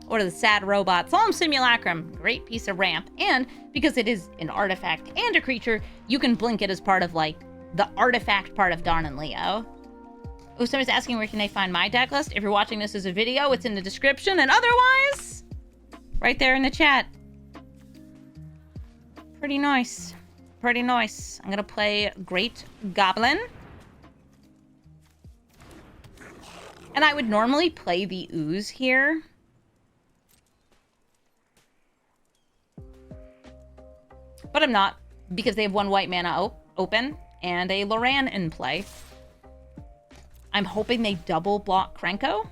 A: Or the sad robot. Solemn Simulacrum. Great piece of ramp. And because it is an artifact and a creature, you can blink it as part of, like, the artifact part of Dawn and Leo. Oh, somebody's asking where can they find my deck list. If you're watching this as a video, it's in the description. And otherwise, right there in the chat. Pretty nice. Pretty nice. I'm going to play Great Goblin. And I would normally play the Ooze here. But I'm not, because they have 1 white mana open. And a Loran in play. I'm hoping they double block Krenko.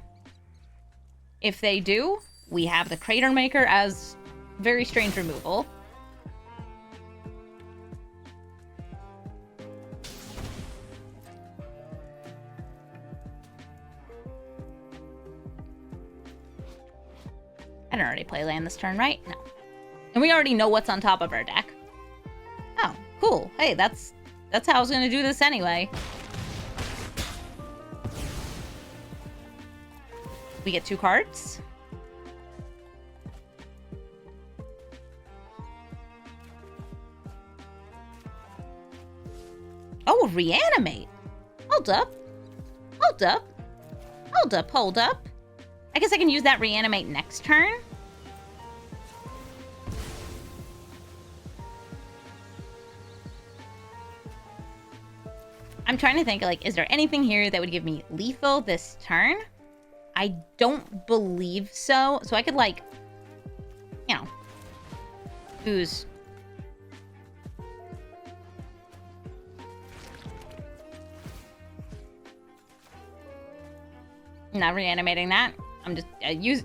A: If they do, we have the Crater Maker as very strange removal. I didn't already play land this turn, right? No. And we already know what's on top of our deck. Oh, cool. Hey, that's how I was going to do this anyway. We get 2 cards. Oh, reanimate. Hold up. Hold up. Hold up, hold up. I guess I can use that reanimate next turn. I'm trying to think, like, is there anything here that would give me lethal this turn? I don't believe so. So I could, like, you know, ooze. Not reanimating that. I'm just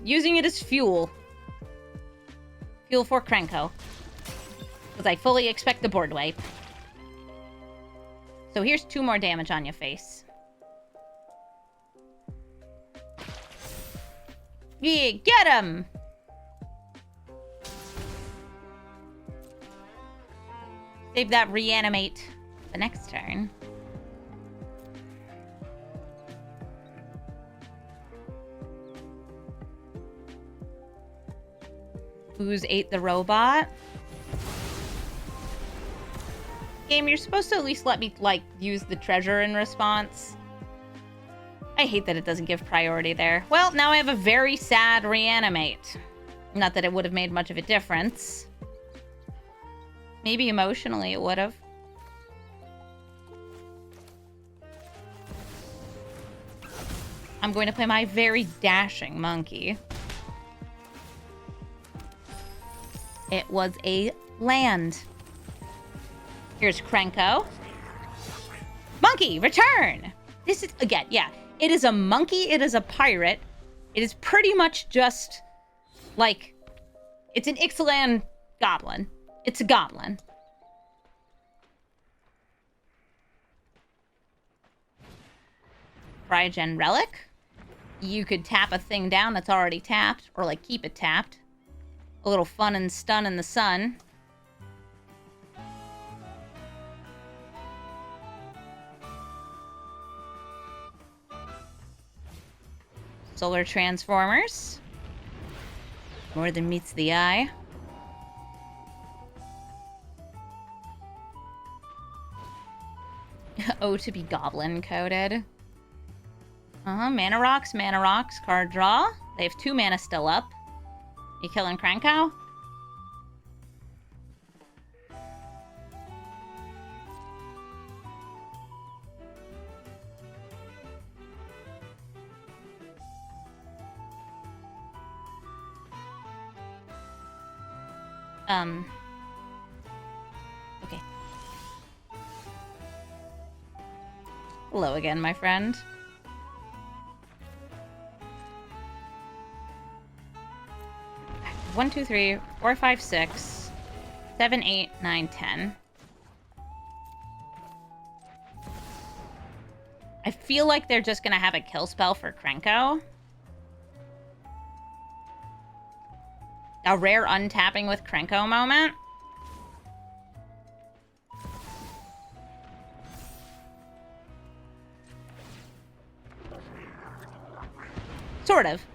A: using it as fuel. Fuel for Krenko. Because I fully expect the board wipe. So here's 2 more damage on your face. Yeah, get him! Save that reanimate the next turn. Ooze ate the robot. Game, you're supposed to at least let me, like, use the treasure in response. I hate that it doesn't give priority there. Well, now I have a very sad reanimate. Not that it would have made much of a difference. Maybe emotionally it would have. I'm going to play my very dashing monkey. It was a land. Here's Krenko. Monkey, return! This is, again, yeah. It is a monkey, it is a pirate. It is pretty much just, like, it's an Ixalan goblin. It's a goblin. Cryogen Relic. You could tap a thing down that's already tapped, or, like, keep it tapped. A little fun and stun in the sun. Solar Transformers. More than meets the eye. Oh, to be goblin coded. Mana rocks, card draw. They have 2 mana still up. You killing Krenko? Okay. Hello again, my friend. One, two, three, 4, 5, 6, 7, 8, 9, 10. I feel like they're just gonna have a kill spell for Krenko. A rare untapping with Krenko moment. Sort of.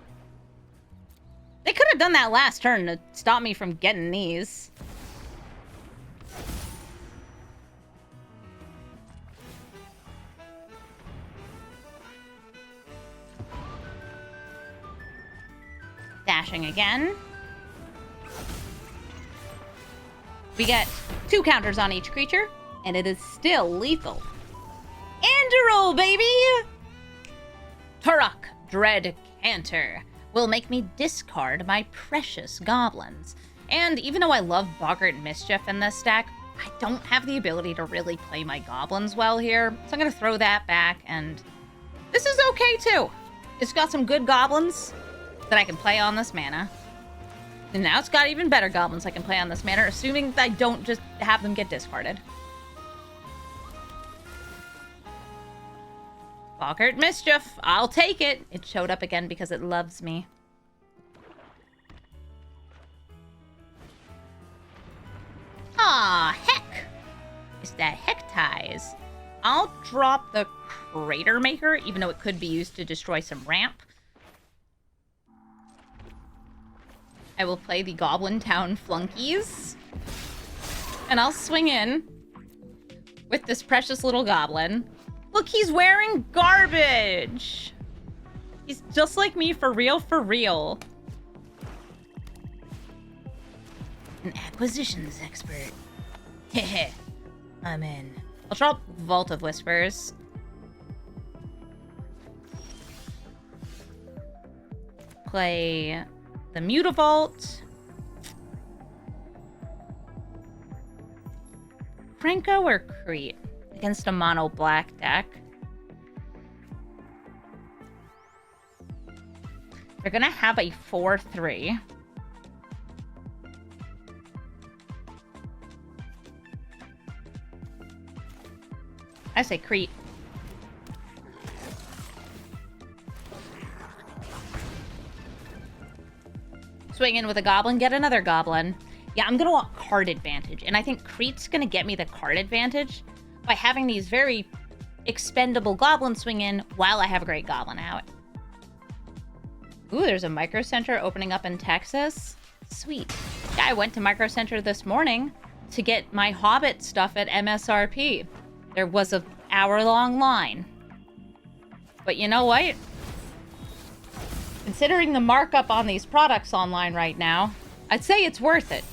A: They could have done that last turn to stop me from getting these. Dashing again. We get 2 counters on each creature, and it is still lethal. Anduril, baby! Turok, Dread Canter, will make me discard my precious goblins. And even though I love Boggart Mischief in this deck, I don't have the ability to really play my goblins well here, so I'm going to throw that back, and this is okay too. It's got some good goblins that I can play on this mana. And now it's got even better goblins I can play on this mana, assuming that I don't just have them get discarded. Boggart Mischief, I'll take it. It showed up again because it loves me. Aw, heck! It's that heck ties. I'll drop the Crater Maker, even though it could be used to destroy some ramp. I will play the Goblin Town Flunkies. And I'll swing in with this precious little goblin. Look, he's wearing garbage. He's just like me, for real, for real. An acquisitions expert. Heh. I'm in. I'll drop Vault of Whispers. Play the Mutavault. Franco or Crete against a mono black deck. They're gonna have a 4-3. I say Crete. Swing in with a goblin, get another goblin. Yeah, I'm gonna want card advantage, and I think Crete's gonna get me the card advantage by having these very expendable goblins swing in while I have a great goblin out. Ooh, there's a Micro Center opening up in Texas. Sweet. Yeah, I went to Micro Center this morning to get my Hobbit stuff at MSRP. There was an hour-long line. But you know what? Considering the markup on these products online right now, I'd say it's worth it.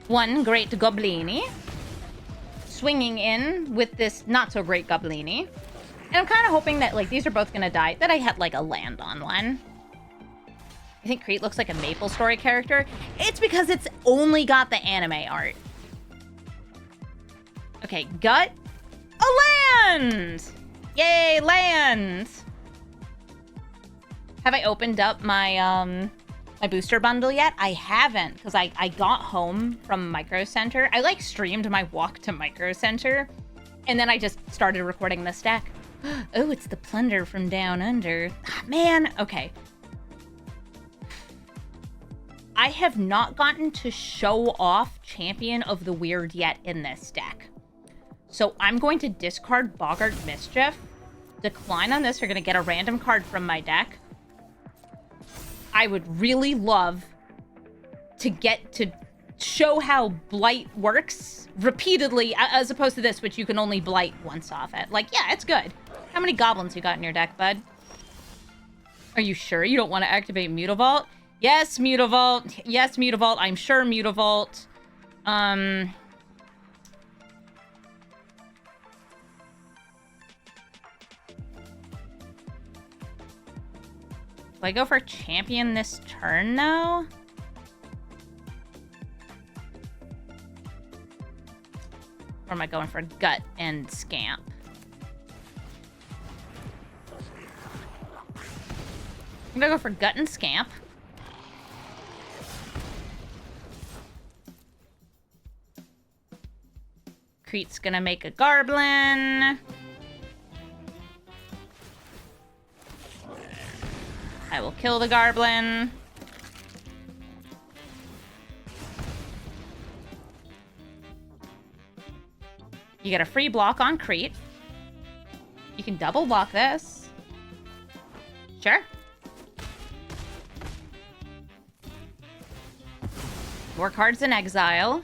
A: One great Goblini. Swinging in with this not-so-great Goblini. And I'm kind of hoping that, like, these are both gonna die, that I had, like, a land on one. I think Crete looks like a Maple Story character. It's because it's only got the anime art. Okay, gut. A land! Yay, land! Have I opened up my, my booster bundle yet? I haven't, because I got home from Micro Center. I, like, streamed my walk to Micro Center, and then I just started recording this deck. Oh, it's the plunder from down under. Ah, man, okay. I have not gotten to show off Champion of the Weird yet in this deck. So I'm going to discard Boggart Mischief. Decline on this. You're going to get a random card from my deck. I would really love to get to show how Blight works repeatedly, as opposed to this, which you can only Blight once off it. Like, yeah, it's good. How many goblins you got in your deck, bud? Are you sure you don't want to activate Mutavault? Yes, Mutavault. Yes, Mutavault. I'm sure Mutavault. Do I go for Champion this turn, though? Or am I going for Gut and Scamp? I'm gonna go for Gut and Scamp. Crete's gonna make a Goblin. I will kill the Goblin. You get a free block on Crete. You can double block this. Sure. More cards in exile.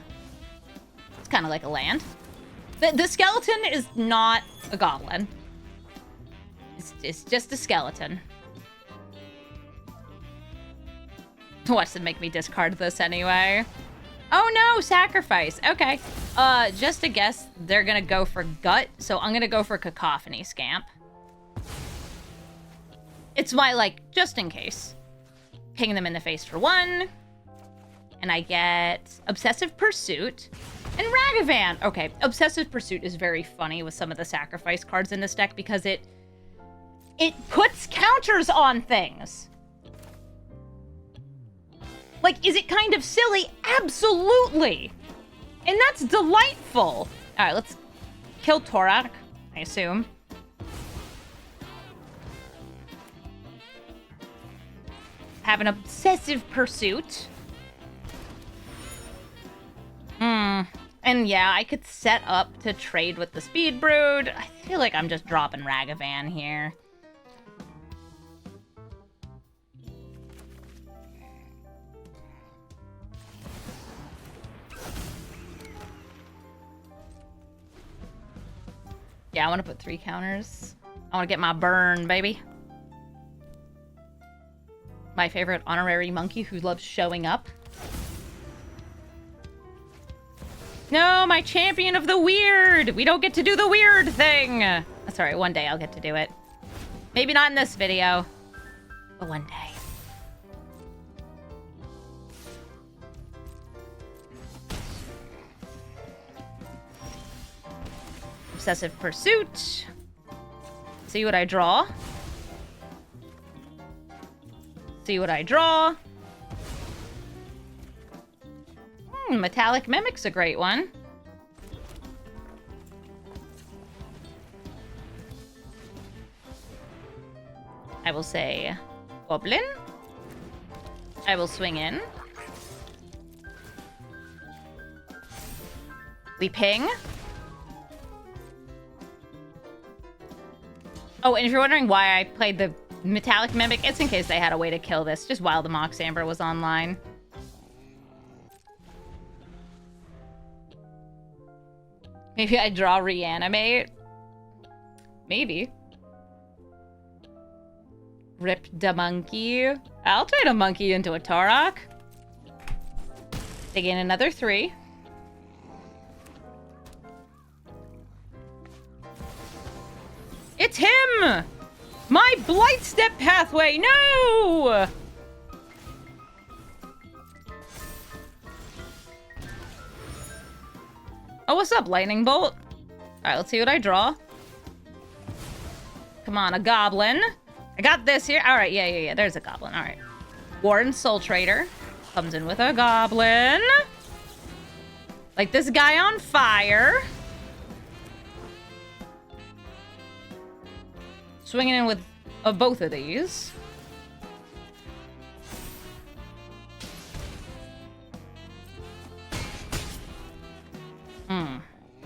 A: It's kind of like a land. The skeleton is not a goblin. It's just a skeleton. Watch them make me discard this anyway. Oh no, sacrifice. Okay. Just a guess, they're gonna go for Gut, so I'm gonna go for Cacophony Scamp. It's my, like, just in case. Ping them in the face for 1. And I get Obsessive Pursuit and Ragavan. Okay, Obsessive Pursuit is very funny with some of the sacrifice cards in this deck because it puts counters on things. Like, is it kind of silly? Absolutely! And that's delightful! Alright, let's kill Torak, I assume. Have an Obsessive Pursuit. And yeah, I could set up to trade with the Speed Brood. I feel like I'm just dropping Ragavan here. Yeah, I want to put 3 counters. I want to get my burn, baby. My favorite honorary monkey who loves showing up. No, my champion of the weird! We don't get to do the weird thing! That's alright, one day I'll get to do it. Maybe not in this video, but one day. Obsessive Pursuit. See what I draw. See what I draw. Metallic Mimic's a great one. I will say Goblin. I will swing in. We ping. Oh, and if you're wondering why I played the Metallic Mimic, it's in case they had a way to kill this, just while the Mox Amber was online. Maybe I draw Reanimate. Maybe. Rip the monkey. I'll trade a monkey into a Tarok. They gain another 3. It's him! My Blightstep pathway! No! Oh, what's up, Lightning Bolt? Alright, let's see what I draw. Come on, a Goblin. I got this here. Alright, yeah. There's a Goblin. Alright. Warren Soul Trader comes in with a Goblin. Like this guy on fire. Swinging in with both of these.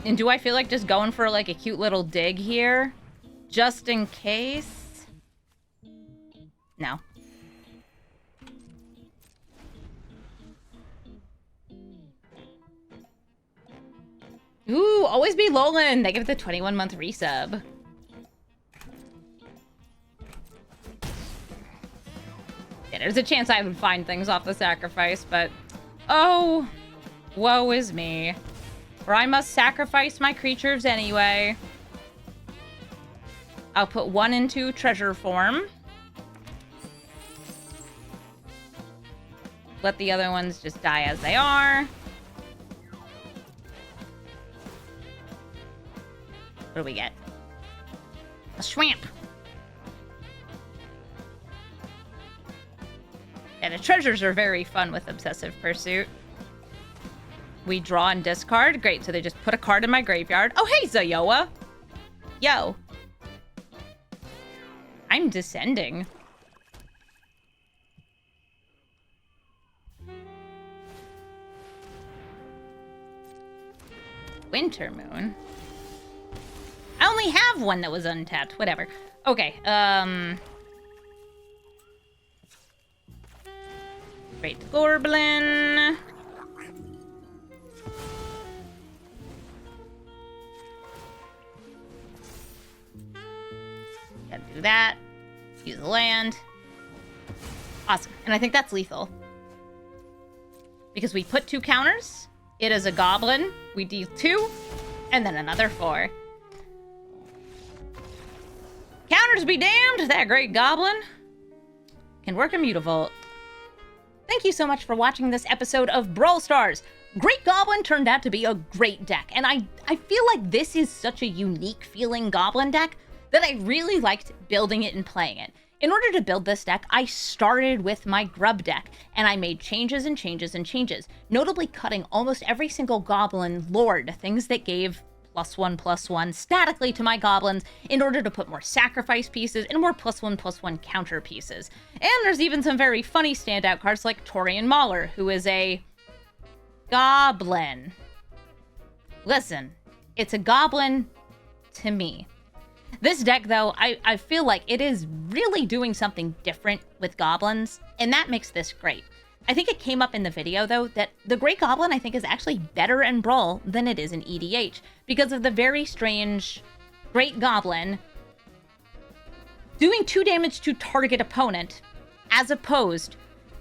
A: And do I feel like just going for like a cute little dig here? Just in case? No. Ooh, always be Lolan. They give it the 21-month resub. Yeah, there's a chance I would find things off the sacrifice, but... Oh, woe is me. Or I must sacrifice my creatures anyway. I'll put 1 into treasure form. Let the other ones just die as they are. What do we get? A Swamp. Yeah, the treasures are very fun with Obsessive Pursuit. We draw and discard. Great, so they just put a card in my graveyard. Oh, hey, Zayoa. Yo. I'm descending. Winter Moon. I only have one that was untapped. Whatever. Okay, Great Goblin. Gotta do that. Use the land. Awesome. And I think that's lethal. Because we put 2 counters. It is a Goblin. We deal 2. And then another 4. Counters be damned! That great Goblin can work a Mutavault. Thank you so much for watching this episode of Brawl Stars. Great Goblin turned out to be a great deck, and I feel like this is such a unique feeling Goblin deck that I really liked building it and playing it. In order to build this deck, I started with my Grub deck, and I made changes and changes and changes, notably cutting almost every single Goblin Lord, things that gave +1/+1 statically to my Goblins in order to put more sacrifice pieces and more +1/+1 counter pieces. And there's even some very funny standout cards like Torian Mauler, who is a Goblin. Listen, it's a Goblin to me. This deck, though, I feel like it is really doing something different with Goblins, and that makes this great. I think it came up in the video, though, that the Great Goblin, I think, is actually better in Brawl than it is in EDH, because of the very strange Great Goblin doing 2 damage to target opponent as opposed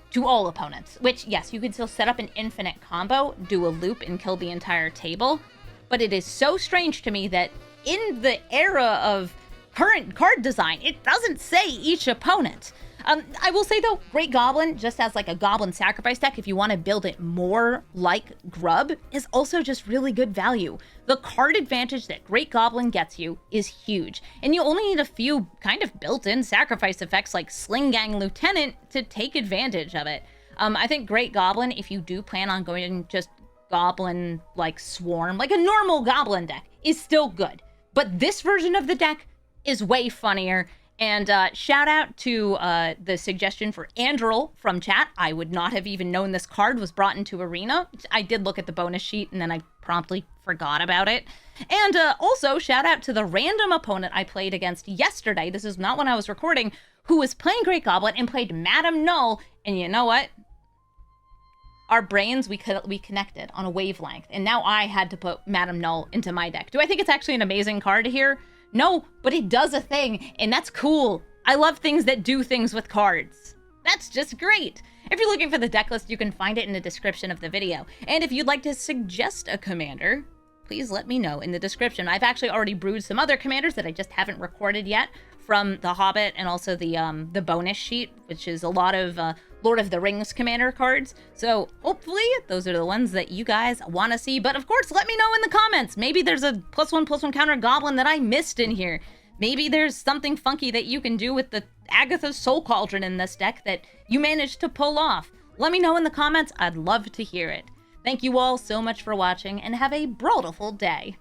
A: to all opponents. Which, yes, you can still set up an infinite combo, do a loop, and kill the entire table. But it is so strange to me that in the era of current card design, it doesn't say each opponent. I will say though, Great Goblin, just as like a Goblin sacrifice deck, if you want to build it more like Grub, is also just really good value. The card advantage that Great Goblin gets you is huge, and you only need a few kind of built-in sacrifice effects like Sling Gang Lieutenant to take advantage of it. I think Great Goblin, if you do plan on going just Goblin like Swarm, like a normal Goblin deck, is still good. But this version of the deck is way funnier. And shout out to the suggestion for Andrel from chat. I would not have even known this card was brought into Arena. I did look at the bonus sheet and then I promptly forgot about it. And also shout out to the random opponent I played against yesterday. This is not when I was recording, who was playing Great Goblin and played Madame Null. And you know what? Our brains, we connected on a wavelength. And now I had to put Madame Null into my deck. Do I think it's actually an amazing card here? No, but it does a thing, and that's cool. I love things that do things with cards. That's just great. If you're looking for the deck list, you can find it in the description of the video. And if you'd like to suggest a commander, please let me know in the description. I've actually already brewed some other commanders that I just haven't recorded yet from The Hobbit and also the bonus sheet, which is a lot of Lord of the Rings commander cards. So hopefully those are the ones that you guys want to see. But of course, let me know in the comments. Maybe there's a +1/+1 counter Goblin that I missed in here. Maybe there's something funky that you can do with the Agatha's Soul Cauldron in this deck that you managed to pull off. Let me know in the comments. I'd love to hear it. Thank you all so much for watching and have a brawlful day.